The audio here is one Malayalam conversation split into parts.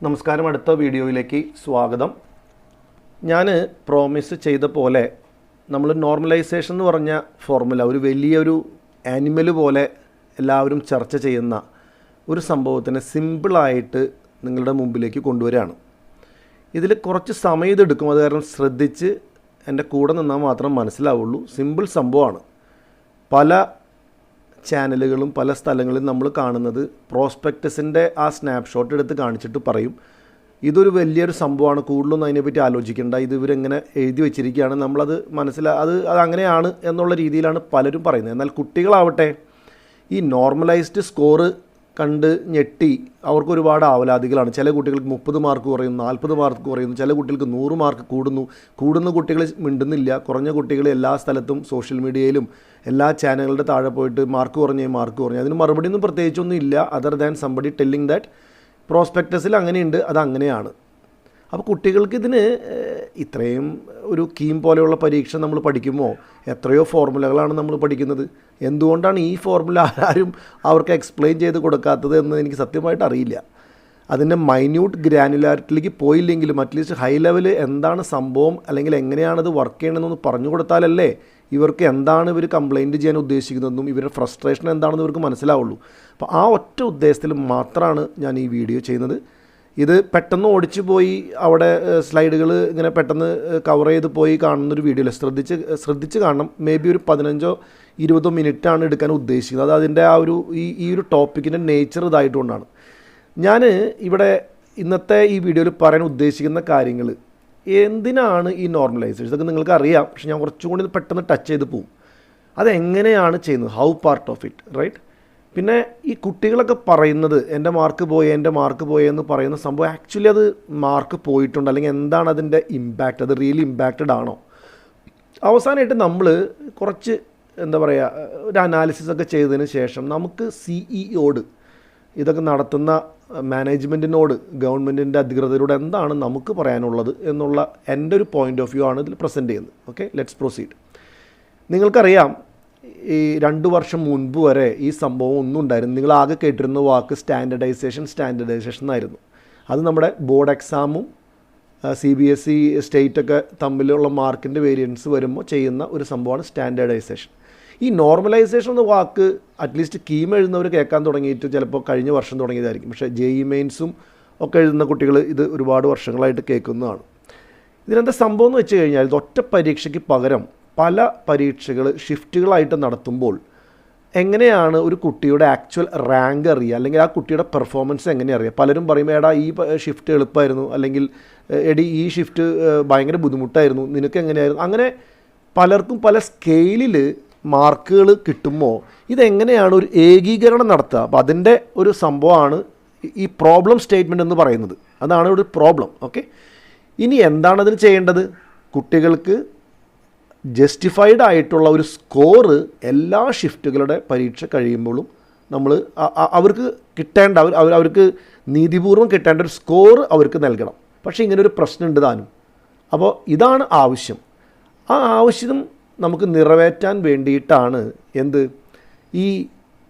നമസ്കാരം. അടുത്ത വീഡിയോയിലേക്ക് സ്വാഗതം. ഞാൻ പ്രോമിസ് ചെയ്ത പോലെ നമ്മൾ നോർമലൈസേഷൻ എന്ന് പറഞ്ഞ ഫോർമുല ഒരു വലിയൊരു ആനിമൽ പോലെ എല്ലാവരും ചർച്ച ചെയ്യുന്ന ഒരു സംഭവത്തിനെ സിമ്പിളായിട്ട് നിങ്ങളുടെ മുമ്പിലേക്ക് കൊണ്ടുവരികയാണ്. ഇതിൽ കുറച്ച് സമയം ഇതെടുക്കും, അത് കാരണം ശ്രദ്ധിച്ച് എൻ്റെ കൂടെ നിന്നാൽ മാത്രം മനസ്സിലാവുള്ളൂ. സിമ്പിൾ സംഭവമാണ്. പല ചാനലുകളും പല സ്ഥലങ്ങളിലും നമ്മൾ കാണുന്നത് പ്രോസ്പെക്ടസിൻ്റെ ആ സ്നാപ്ഷോട്ട് എടുത്ത് കാണിച്ചിട്ട് പറയും ഇതൊരു വലിയൊരു സംഭവമാണ്, കൂടുതലൊന്നും അതിനെപ്പറ്റി ആലോചിക്കേണ്ട, ഇത് ഇവരെങ്ങനെ എഴുതി വെച്ചിരിക്കുകയാണ്, നമ്മളത് അത് അങ്ങനെയാണ് എന്നുള്ള രീതിയിലാണ് പലരും പറയുന്നത്. എന്നാൽ കുട്ടികളാവട്ടെ ഈ നോർമലൈസ്ഡ് സ്കോറ് കണ്ട് ഞെട്ടി അവർക്ക് ഒരുപാട് ആവലാതികളാണ്. ചില കുട്ടികൾക്ക് 30 മാർക്ക് കുറയുന്നു, 40 മാർക്ക് കുറയുന്നു, ചില കുട്ടികൾക്ക് 100 മാർക്ക് കൂടുന്ന കുട്ടികൾ മിണ്ടുന്നില്ല. കുറഞ്ഞ കുട്ടികൾ എല്ലാ സ്ഥലത്തും സോഷ്യൽ മീഡിയയിലും എല്ലാ ചാനലുകളുടെ താഴെ പോയിട്ട് മാർക്ക് കുറഞ്ഞു. അതിന് മറുപടിയൊന്നും പ്രത്യേകിച്ചൊന്നും ഇല്ല other than somebody telling that പ്രോസ്പെക്ടസിൽ അങ്ങനെയുണ്ട്, അത് അങ്ങനെയാണ്. അപ്പോൾ കുട്ടികൾക്ക് ഇതിന് ഇത്രയും ഒരു കീം പോലെയുള്ള പരീക്ഷ നമ്മൾ പഠിക്കുമ്പോൾ എത്രയോ ഫോർമുലകളാണ് നമ്മൾ പഠിക്കുന്നത്. എന്തുകൊണ്ടാണ് ഈ ഫോർമുല ആരും അവർക്ക് എക്സ്പ്ലെയിൻ ചെയ്ത് കൊടുക്കാത്തത് എന്ന് എനിക്ക് സത്യമായിട്ട് അറിയില്ല. അതിൻ്റെ മൈന്യൂട്ട് ഗ്രാനുലാരിറ്റിയിലേക്ക് പോയില്ലെങ്കിലും അറ്റ്ലീസ്റ്റ് ഹൈ ലെവൽ എന്താണ് സംഭവം അല്ലെങ്കിൽ എങ്ങനെയാണത് വർക്ക് ചെയ്യണമെന്നൊന്ന് പറഞ്ഞു കൊടുത്താലല്ലേ ഇവർക്ക് എന്താണ് ഇവർ കംപ്ലയിൻറ്റ് ചെയ്യാൻ ഉദ്ദേശിക്കുന്നതെന്നും ഇവരുടെ ഫ്രസ്ട്രേഷൻ എന്താണെന്ന് ഇവർക്ക് മനസ്സിലാവുള്ളൂ. അപ്പോൾ ആ ഒറ്റ ഉദ്ദേശത്തിൽ മാത്രമാണ് ഞാൻ ഈ വീഡിയോ ചെയ്യുന്നത്. ഇത് പെട്ടെന്ന് ഓടിച്ചു പോയി അവിടെ സ്ലൈഡുകൾ ഇങ്ങനെ പെട്ടെന്ന് കവർ ചെയ്ത് പോയി കാണുന്നൊരു വീഡിയോ അല്ല. ശ്രദ്ധിച്ച് കാണണം. മേ ബി ഒരു 15-20 മിനിറ്റാണ് എടുക്കാൻ ഉദ്ദേശിക്കുന്നത്. അത് അതിൻ്റെ ആ ഒരു ഈ ഒരു ടോപ്പിക്കിൻ്റെ നേച്ചർ ഇതായിട്ടുകൊണ്ടാണ്. ഞാൻ ഇവിടെ ഇന്നത്തെ ഈ വീഡിയോയിൽ പറയാൻ ഉദ്ദേശിക്കുന്ന കാര്യങ്ങൾ എന്തിനാണ് ഈ നോർമലൈസേഷൻ, ഇതൊക്കെ നിങ്ങൾക്ക് അറിയാം, പക്ഷെ ഞാൻ കുറച്ചും കൂടി പെട്ടെന്ന് ടച്ച് ചെയ്ത് പോവും. അതെങ്ങനെയാണ് ചെയ്യുന്നത്, how part of it, right? പിന്നെ ഈ കുട്ടികളൊക്കെ പറയുന്നത് എൻ്റെ മാർക്ക് പോയി എന്ന് പറയുന്ന സംഭവം ആക്ച്വലി അത് മാർക്ക് പോയിട്ടുണ്ട് അല്ലെങ്കിൽ എന്താണ് അതിൻ്റെ ഇമ്പാക്റ്റ്, അത് റിയലി ഇമ്പാക്റ്റഡ് ആണോ? അവസാനമായിട്ട് നമ്മൾ കുറച്ച് എന്താ പറയുക ഒരു അനാലിസിസൊക്കെ ചെയ്തതിന് ശേഷം നമുക്ക് സിഇഒയോട്, ഇതൊക്കെ നടത്തുന്ന മാനേജ്മെൻറ്റിനോട്, ഗവൺമെൻറ്റിൻ്റെ അധികൃതരോട് എന്താണ് നമുക്ക് പറയാനുള്ളത് എന്നുള്ള എൻ്റെ ഒരു പോയിൻ്റ് ഓഫ് വ്യൂ ആണ് ഇതിൽ പ്രസൻറ്റ് ചെയ്യുന്നത്. Okay, let's proceed. നിങ്ങൾക്കറിയാം ഈ 2 വർഷം മുൻപ് വരെ ഈ സംഭവം ഒന്നും ഉണ്ടായിരുന്നു. നിങ്ങൾ ആകെ കേട്ടിരുന്ന വാക്ക് സ്റ്റാൻഡർഡൈസേഷൻ എന്നായിരുന്നു. അത് നമ്മുടെ ബോർഡ് എക്സാമും CBSE സ്റ്റേറ്റൊക്കെ തമ്മിലുള്ള മാർക്കിൻ്റെ വേരിയൻസ് വരുമ്പോൾ ചെയ്യുന്ന ഒരു സംഭവമാണ് സ്റ്റാൻഡർഡൈസേഷൻ. ഈ നോർമലൈസേഷൻ എന്ന വാക്ക് അറ്റ്ലീസ്റ്റ് കീം എഴുതുന്നവർ കേൾക്കാൻ തുടങ്ങിയിട്ട് ചിലപ്പോൾ കഴിഞ്ഞ വർഷം തുടങ്ങിയതായിരിക്കും. പക്ഷേ JEE മെയിൻസും ഒക്കെ എഴുതുന്ന കുട്ടികൾ ഇത് ഒരുപാട് വർഷങ്ങളായിട്ട് കേൾക്കുന്നതാണ്. ഇതിനെന്താ സംഭവം എന്ന് വെച്ച് കഴിഞ്ഞാൽ ഇത് ഒറ്റ പരീക്ഷയ്ക്ക് പകരം പല പരീക്ഷകൾ ഷിഫ്റ്റുകളായിട്ട് നടത്തുമ്പോൾ എങ്ങനെയാണ് ഒരു കുട്ടിയുടെ ആക്ച്വൽ റാങ്ക് അറിയുക, അല്ലെങ്കിൽ ആ കുട്ടിയുടെ പെർഫോമൻസ് എങ്ങനെ അറിയുക? പലരും പറയും എടാ ഈ ഷിഫ്റ്റ് എളുപ്പമായിരുന്നു, അല്ലെങ്കിൽ എടി ഈ ഷിഫ്റ്റ് ഭയങ്കര ബുദ്ധിമുട്ടായിരുന്നു, നിനക്ക് എങ്ങനെയായിരുന്നു? അങ്ങനെ പലർക്കും പല സ്കെയിലിൽ മാർക്കുകൾ കിട്ടുമ്പോൾ ഇതെങ്ങനെയാണ് ഒരു ഏകീകരണം നടത്തുക? അപ്പോൾ അതിൻ്റെ ഒരു സംഭവമാണ് ഈ പ്രോബ്ലം സ്റ്റേറ്റ്മെൻറ്റ് എന്ന് പറയുന്നത്. അതാണ് ഒരു പ്രോബ്ലം. ഓക്കെ, ഇനി എന്താണ് അതിന് ചെയ്യേണ്ടത്? കുട്ടികൾക്ക് ജസ്റ്റിഫൈഡ് ആയിട്ടുള്ള ഒരു സ്കോറ് എല്ലാ ഷിഫ്റ്റുകളുടെ പരീക്ഷ കഴിയുമ്പോഴും നമ്മൾ അവർക്ക് കിട്ടേണ്ട അവർക്ക് നീതിപൂർവ്വം കിട്ടേണ്ട ഒരു സ്കോർ അവർക്ക് നൽകണം. പക്ഷേ ഇങ്ങനെ ഒരു പ്രശ്നമുണ്ട് താനും. അപ്പോൾ ഇതാണ് ആവശ്യം. ആ ആവശ്യം നമുക്ക് നിറവേറ്റാൻ വേണ്ടിയിട്ടാണ് ഈ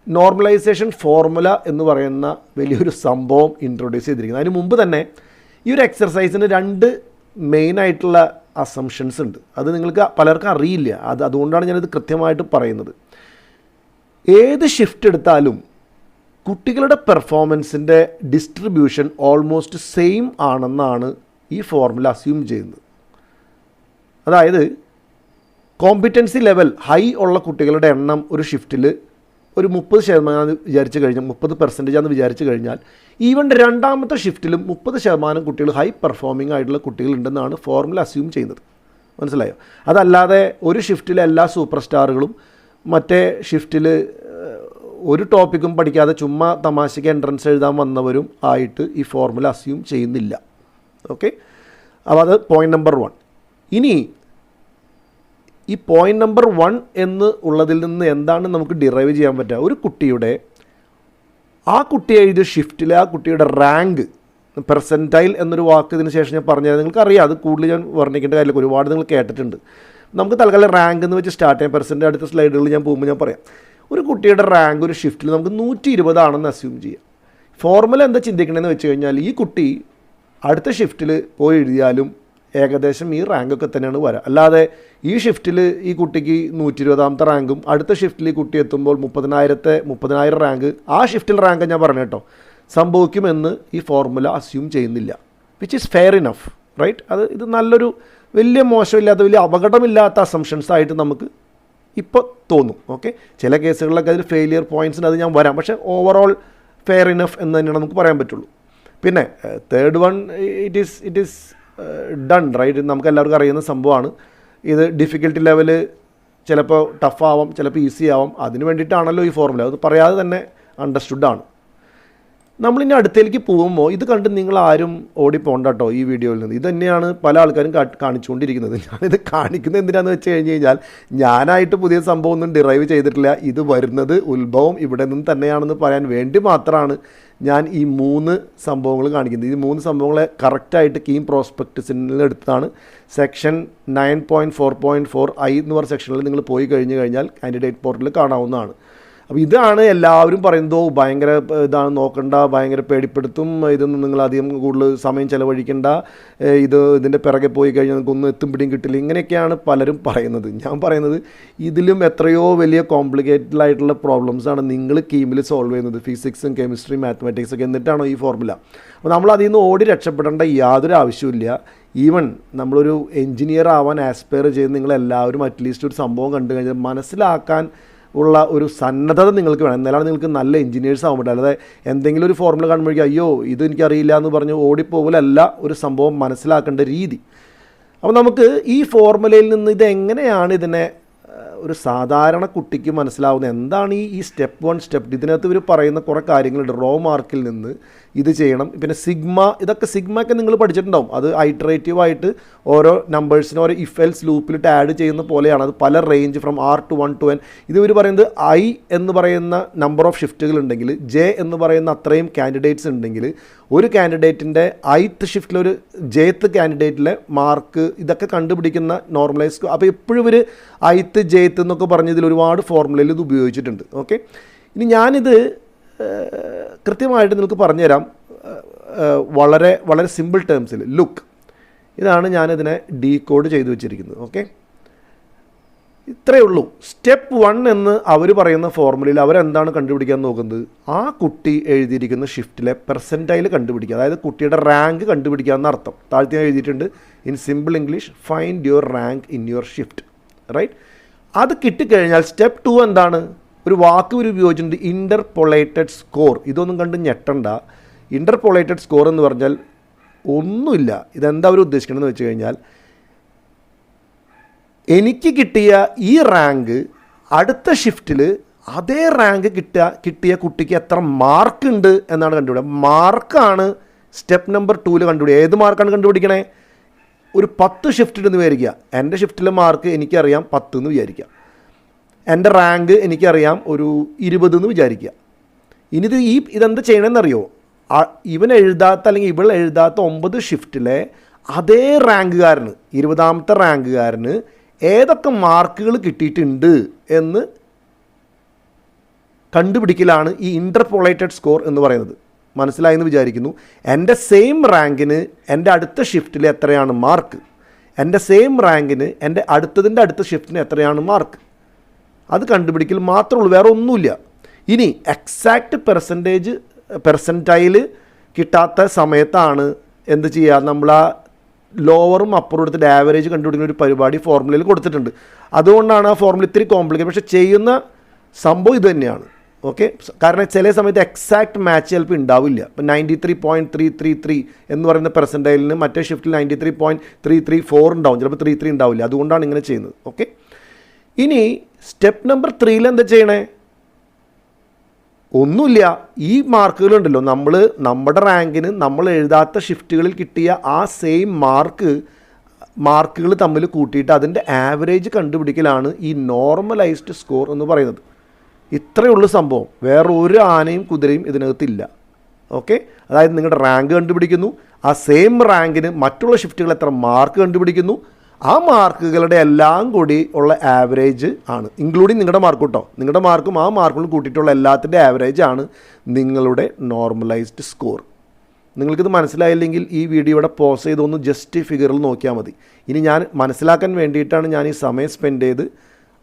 നോർമലൈസേഷൻ ഫോർമുല എന്ന് പറയുന്ന വലിയൊരു സംഭവം ഇൻട്രൊഡ്യൂസ് ചെയ്തിരിക്കുന്നത്. അതിന് മുമ്പ് തന്നെ ഈ ഒരു എക്സർസൈസിന് 2 മെയിനായിട്ടുള്ള അസംഷൻസ് ഉണ്ട്. അത് നിങ്ങൾക്ക് പലർക്കും അറിയില്ല. അതുകൊണ്ടാണ് ഞാനിത് കൃത്യമായിട്ട് പറയുന്നത്. ഏത് ഷിഫ്റ്റ് എടുത്താലും കുട്ടികളുടെ പെർഫോമൻസിൻ്റെ ഡിസ്ട്രിബ്യൂഷൻ ഓൾമോസ്റ്റ് സെയിം ആണെന്നാണ് ഈ ഫോർമുല അസ്യൂം ചെയ്യുന്നത്. അതായത് കോമ്പിറ്റൻസി ലെവൽ ഹൈ ഉള്ള കുട്ടികളുടെ എണ്ണം ഒരു ഷിഫ്റ്റിൽ ഒരു 30% വിചാരിച്ചു കഴിഞ്ഞാൽ 30% വിചാരിച്ചു കഴിഞ്ഞാൽ ഈവൻ രണ്ടാമത്തെ ഷിഫ്റ്റിലും 30% കുട്ടികൾ ഹൈ പെർഫോമിംഗ് ആയിട്ടുള്ള കുട്ടികളുണ്ടെന്നാണ് ഫോർമുല അസ്യൂം ചെയ്യുന്നത്. മനസ്സിലായോ? അതല്ലാതെ ഒരു ഷിഫ്റ്റിലെ എല്ലാ സൂപ്പർ സ്റ്റാറുകളും മറ്റേ ഷിഫ്റ്റിൽ ഒരു ടോപ്പിക്കും പഠിക്കാതെ ചുമ്മാ തമാശയ്ക്ക് എൻട്രൻസ് എഴുതാൻ വന്നവരും ആയിട്ട് ഈ ഫോർമുല അസ്യൂം ചെയ്യുന്നില്ല. ഓക്കെ, അപ്പോൾ അത് പോയിൻ്റ് നമ്പർ 1. ഇനി ഈ പോയിൻ്റ് നമ്പർ 1 എന്ന് ഉള്ളതിൽ നിന്ന് എന്താണ് നമുക്ക് ഡിറൈവ് ചെയ്യാൻ പറ്റുക? ഒരു കുട്ടിയുടെ ആ കുട്ടി എഴുതിയ ഷിഫ്റ്റിലെ ആ കുട്ടിയുടെ റാങ്ക്, പെർസെൻറ്റൈൽ എന്നൊരു വാക്ക് ഇതിന് ശേഷം ഞാൻ പറഞ്ഞത് നിങ്ങൾക്കറിയാം, അത് കൂടുതൽ ഞാൻ വർണ്ണിക്കേണ്ട കാര്യമില്ല, ഒരുപാട് നിങ്ങൾ കേട്ടിട്ടുണ്ട്. നമുക്ക് തൽക്കാലം റാങ്ക് എന്ന് വെച്ച് സ്റ്റാർട്ട് ചെയ്യാം. പെർസെൻറ്റ് അടുത്ത സ്ലൈഡുകളിൽ ഞാൻ പോകുമ്പോൾ ഞാൻ പറയാം. ഒരു കുട്ടിയുടെ റാങ്ക് ഒരു ഷിഫ്റ്റിൽ നമുക്ക് 120 ആണെന്ന് അസ്യൂം ചെയ്യാം. ഫോർമുല എന്താ ചിന്തിക്കണമെന്ന് വെച്ച് കഴിഞ്ഞാൽ ഈ കുട്ടി അടുത്ത ഷിഫ്റ്റിൽ പോയി എഴുതിയാലും ഏകദേശം ഈ റാങ്കൊക്കെ തന്നെയാണ് വരിക. അല്ലാതെ ഈ ഷിഫ്റ്റിൽ ഈ കുട്ടിക്ക് 120ാമത്തെ റാങ്കും അടുത്ത ഷിഫ്റ്റിൽ ഈ കുട്ടി എത്തുമ്പോൾ 30,000 റാങ്ക് ആ ഷിഫ്റ്റിൽ റാങ്ക് ഞാൻ പറഞ്ഞു കേട്ടോ സംഭവിക്കുമെന്ന് ഈ ഫോർമുല അസ്യൂം ചെയ്യുന്നില്ല, which is fair enough, right? ഇത് നല്ലൊരു വലിയ മോശമില്ലാത്ത വലിയ അപകടമില്ലാത്ത അസംഷൻസ് ആയിട്ട് നമുക്ക് ഇപ്പോൾ തോന്നും. ഓക്കെ, ചില കേസുകളിലൊക്കെ അതിൽ ഫെയിലിയർ പോയിൻറ്റ്സിന് അത് ഞാൻ വരാം, പക്ഷേ ഓവറോൾ ഫെയർ ഇനഫ് എന്ന് തന്നെയാണ് നമുക്ക് പറയാൻ പറ്റുള്ളൂ. പിന്നെ third one, it is done, right? നമുക്ക് എല്ലാവർക്കും അറിയുന്ന സംഭവമാണ്. ഇത് ഡിഫിക്കൽട്ടി ലെവല് ചിലപ്പോൾ ടഫ് ആവാം, ചിലപ്പോൾ ഈസി ആവാം. അതിന് വേണ്ടിയിട്ടാണല്ലോ ഈ ഫോർമുല, അത് പറയാതെ തന്നെ അണ്ടർസ്റ്റുഡാണ്. നമ്മളിനി അടുത്തേക്ക് പോകുമ്പോൾ ഇത് കണ്ട് നിങ്ങൾ ആരും ഓടിപ്പോണ്ട കേട്ടോ ഈ വീഡിയോയിൽ നിന്ന്. ഇത് തന്നെയാണ് പല ആൾക്കാരും കാണിച്ചുകൊണ്ടിരിക്കുന്നത്. ഞാനിത് കാണിക്കുന്നത് എന്തിനാണെന്ന് വെച്ച് കഴിഞ്ഞാൽ ഞാനായിട്ട് പുതിയ സംഭവം ഒന്നും ഡിറൈവ് ചെയ്തിട്ടില്ല. ഇത് വരുന്നത് ഉത്ഭവം ഇവിടെ നിന്ന് തന്നെയാണെന്ന് പറയാൻ വേണ്ടി മാത്രമാണ് ഞാൻ ഈ 3 സംഭവങ്ങൾ കാണിക്കുന്നത്. ഈ 3 സംഭവങ്ങളെ കറക്റ്റായിട്ട് കീം പ്രോസ്പെക്ടസിൽ എടുത്താണ്. സെക്ഷൻ 9.4.4 എന്ന് പറഞ്ഞ സെക്ഷനിൽ നിങ്ങൾ പോയി കഴിഞ്ഞാൽ കാൻഡിഡേറ്റ് പോർട്ടലിൽ കാണാവുന്നതാണ്. അപ്പോൾ ഇതാണ് എല്ലാവരും പറയുന്നതോ ഭയങ്കര ഇതാണ്, നോക്കണ്ട, ഭയങ്കര പേടിപ്പെടുത്തും, ഇതൊന്നും നിങ്ങൾ അധികം കൂടുതൽ സമയം ചിലവഴിക്കേണ്ട, ഇതിൻ്റെ പിറകെ പോയി കഴിഞ്ഞാൽ നിങ്ങൾക്കൊന്നും എത്തും പിടിയും കിട്ടില്ല, ഇങ്ങനെയൊക്കെയാണ് പലരും പറയുന്നത്. ഞാൻ പറയുന്നത് ഇതിലും എത്രയോ വലിയ കോംപ്ലിക്കേറ്റഡ് ആയിട്ടുള്ള പ്രോബ്ലംസാണ് നിങ്ങൾ കീമിൽ സോൾവ് ചെയ്യുന്നത്, ഫിസിക്സും കെമിസ്ട്രിയും മാത്തമാറ്റിക്സും ഒക്കെ. എന്നിട്ടാണോ ഈ ഫോർമുല? അപ്പോൾ നമ്മൾ അതിൽ നിന്ന് ഓടി രക്ഷപ്പെടേണ്ട യാതൊരു ആവശ്യമില്ല. ഈവൻ നമ്മളൊരു എൻജിനീയർ ആവാൻ ആസ്പയർ ചെയ്ത് നിങ്ങളെല്ലാവരും അറ്റ്ലീസ്റ്റ് ഒരു സംഭവം കണ്ടു കഴിഞ്ഞാൽ മനസ്സിലാക്കാൻ ഉള്ള ഒരു സന്നദ്ധത നിങ്ങൾക്ക് വേണം. എന്നാലാണ് നിങ്ങൾക്ക് നല്ല എഞ്ചിനീയേഴ്സ് ആവാൻ പറ്റും. അല്ലാതെ എന്തെങ്കിലും ഒരു ഫോർമുല കാണുമ്പോഴേക്കും അയ്യോ ഇത് എനിക്കറിയില്ല എന്ന് പറഞ്ഞ് ഓടിപ്പോകലല്ല ഒരു സംഭവം മനസ്സിലാക്കേണ്ട രീതി. അപ്പോൾ നമുക്ക് ഈ ഫോർമുലയിൽ നിന്ന് ഇതെങ്ങനെയാണ് ഇതിനെ ഒരു സാധാരണ കുട്ടിക്ക് മനസ്സിലാവുന്നത്, എന്താണ് ഈ സ്റ്റെപ്പ് 1 സ്റ്റെപ്പ് 2? ഇതിനകത്ത് ഇവർ പറയുന്ന കുറേ കാര്യങ്ങളുണ്ട്. റോ മാർക്കിൽ നിന്ന് ഇത് ചെയ്യണം, പിന്നെ സിഗ്മ, ഇതൊക്കെ സിഗ്മയൊക്കെ നിങ്ങൾ പഠിച്ചിട്ടുണ്ടാവും. അത് ഐറ്ററേറ്റീവായിട്ട് ഓരോ നമ്പേഴ്സിനും ഓരോ ഇഫ് എൽസ് ലൂപ്പിലിട്ട് ആഡ് ചെയ്യുന്ന പോലെയാണ്. അത് പല range from R to 1 to N. ഇത് ഇവർ പറയുന്നത് I എന്ന് പറയുന്ന നമ്പർ ഓഫ് ഷിഫ്റ്റുകൾ ഉണ്ടെങ്കിൽ, J എന്ന് പറയുന്ന അത്രയും കാൻഡിഡേറ്റ്സ് ഉണ്ടെങ്കിൽ, ഒരു കാൻഡിഡേറ്റിൻ്റെ ith ഷിഫ്റ്റിലൊരു jth കാൻഡിഡേറ്റിലെ മാർക്ക് ഇതൊക്കെ കണ്ടുപിടിക്കുന്ന നോർമലൈസ്. അപ്പോൾ എപ്പോഴും ഇവർ ith jth എന്നൊക്കെ പറഞ്ഞ് ഇതിൽ ഒരുപാട് ഫോർമുലയിൽ ഇത് ഉപയോഗിച്ചിട്ടുണ്ട്. ഓക്കെ, ഇനി ഞാനിത് കൃത്യമായിട്ട് നിങ്ങൾക്ക് പറഞ്ഞുതരാം വളരെ വളരെ സിമ്പിൾ ടേംസിൽ. ലുക്ക്, ഇതാണ് ഞാനിതിനെ ഡീകോഡ് ചെയ്ത് വെച്ചിരിക്കുന്നത്. ഓക്കെ, ഇത്രയേ ഉള്ളൂ. സ്റ്റെപ്പ് 1 എന്ന് അവർ പറയുന്ന ഫോർമുലയിൽ അവരെന്താണ് കണ്ടുപിടിക്കാൻ നോക്കുന്നത്? ആ കുട്ടി എഴുതിയിരിക്കുന്ന ഷിഫ്റ്റിലെ പെർസെൻറ്റൈൽ കണ്ടുപിടിക്കുക, അതായത് കുട്ടിയുടെ റാങ്ക് കണ്ടുപിടിക്കുക എന്നർത്ഥം. താഴ്ത്തി ഞാൻ എഴുതിയിട്ടുണ്ട്, in simple English, find your rank in your shift, right? അത് കിട്ടിക്കഴിഞ്ഞാൽ സ്റ്റെപ്പ് 2 എന്താണ്? ഒരു വാക്ക് ഒരു ഉപയോഗിച്ചിട്ടുണ്ട്, ഇൻ്റർപൊളേറ്റഡ് സ്കോർ. ഇതൊന്നും കണ്ട് ഞെട്ടണ്ട. ഇൻ്റർപൊളേറ്റഡ് സ്കോർ എന്ന് പറഞ്ഞാൽ ഒന്നുമില്ല. ഇതെന്താ അവർ ഉദ്ദേശിക്കണമെന്ന് വെച്ച് കഴിഞ്ഞാൽ, എനിക്ക് കിട്ടിയ ഈ റാങ്ക് അടുത്ത ഷിഫ്റ്റിൽ അതേ റാങ്ക് കിട്ടിയ കുട്ടിക്ക് എത്ര മാർക്കുണ്ട് എന്നാണ് കണ്ടുപിടിക്കുക. മാർക്കാണ് സ്റ്റെപ്പ് നമ്പർ 2 കണ്ടുപിടിക്കുക. ഏത് മാർക്കാണ് കണ്ടുപിടിക്കണേ? ഒരു 10 ഷിഫ്റ്റ് എന്ന് വിചാരിക്കുക. എൻ്റെ ഷിഫ്റ്റിലെ മാർക്ക് എനിക്കറിയാം 10 എന്ന് വിചാരിക്കുക. എൻ്റെ റാങ്ക് എനിക്കറിയാം ഒരു 20 എന്ന് വിചാരിക്കുക. ഇനിയിത് ഇതെന്താ ചെയ്യണമെന്നറിയോ? ഇവൻ എഴുതാത്ത അല്ലെങ്കിൽ ഇവൾ എഴുതാത്ത 9 ഷിഫ്റ്റിലെ അതേ റാങ്കുകാരന്, 20ാമത്തെ റാങ്കുകാരന് ഏതൊക്കെ മാർക്കുകൾ കിട്ടിയിട്ടുണ്ട് എന്ന് കണ്ടുപിടിക്കലാണ് ഈ ഇൻ്റർപൊളേറ്റഡ് സ്കോർ എന്ന് പറയുന്നത്. മനസ്സിലായെന്ന് വിചാരിക്കുന്നു. എൻ്റെ സെയിം റാങ്കിന് എൻ്റെ അടുത്ത ഷിഫ്റ്റിൽ എത്രയാണ് മാർക്ക്, എൻ്റെ സെയിം റാങ്കിന് എൻ്റെ അടുത്ത ഷിഫ്റ്റിന് എത്രയാണ് മാർക്ക്, അത് കണ്ടുപിടിക്കൽ മാത്രമേ ഉള്ളൂ, വേറെ ഒന്നുമില്ല. ഇനി എക്സാക്റ്റ് പെർസെൻറ്റൈൽ കിട്ടാത്ത സമയത്താണ് എന്ത് ചെയ്യുക? നമ്മൾ ആ ലോവറും അപ്പറും എടുത്തിട്ട് ആവറേജ് കണ്ടുപിടിക്കുന്ന ഒരു പരിപാടി ഫോർമുലയിൽ കൊടുത്തിട്ടുണ്ട്. അതുകൊണ്ടാണ് ആ ഫോർമുല ഇത്തിരി കോംപ്ലിക്കേറ്റ്. പക്ഷേ ചെയ്യുന്ന സംഭവം ഇത് തന്നെയാണ്. ഓക്കെ, കാരണം ചില സമയത്ത് എക്സാക്റ്റ് മാച്ച് ചിലപ്പോൾ ഉണ്ടാവില്ല. ഇപ്പം 93.333 എന്ന് പറയുന്ന പെർസെൻറ്റൈലിന് മറ്റേ ഷിഫ്റ്റിൽ 93.334 ഉണ്ടാവും, ചിലപ്പോൾ 33 ഉണ്ടാവില്ല. അതുകൊണ്ടാണ് ഇങ്ങനെ ചെയ്യുന്നത്. ഓക്കെ, ഇനി സ്റ്റെപ്പ് നമ്പർ 3 എന്താ ചെയ്യണേ? ഒന്നുമില്ല. ഈ മാർക്കുകളുണ്ടല്ലോ, നമ്മുടെ റാങ്കിന് നമ്മൾ എഴുതാത്ത ഷിഫ്റ്റുകളിൽ കിട്ടിയ ആ സെയിം മാർക്കുകൾ തമ്മിൽ കൂട്ടിയിട്ട് അതിൻ്റെ ആവറേജ് കണ്ടുപിടിക്കലാണ് ഈ നോർമലൈസ്ഡ് സ്കോർ എന്ന് പറയുന്നത്. ഇത്രയേ ഉള്ളൂ സംഭവം. വേറെ ഒരു ആനയും കുതിരയും ഇതിനകത്തില്ല. ഓക്കെ, അതായത് നിങ്ങളുടെ റാങ്ക് കണ്ടുപിടിക്കുന്നു, ആ സെയിം റാങ്കിന് മറ്റുള്ള ഷിഫ്റ്റുകൾ എത്ര മാർക്ക് കണ്ടുപിടിക്കുന്നു, ആ മാർക്കുകളുടെ എല്ലാം കൂടി ഉള്ള ആവറേജ് ആണ്, ഇൻക്ലൂഡിങ് നിങ്ങളുടെ മാർക്ക് കേട്ടോ. നിങ്ങളുടെ മാർക്കും ആ മാർക്കുകളും കൂട്ടിയിട്ടുള്ള എല്ലാത്തിൻ്റെ ആവറേജ് ആണ് നിങ്ങളുടെ നോർമലൈസ്ഡ് സ്കോർ. നിങ്ങൾക്കിത് മനസ്സിലായില്ലെങ്കിൽ ഈ വീഡിയോ ഇവിടെ പോസ് ചെയ്തൊന്ന് ജസ്റ്റ് ഫിഗറിൽ നോക്കിയാൽ മതി. ഇനി ഞാൻ മനസ്സിലാക്കാൻ വേണ്ടിയിട്ടാണ് ഞാൻ ഈ സമയം സ്പെൻഡ് ചെയ്ത്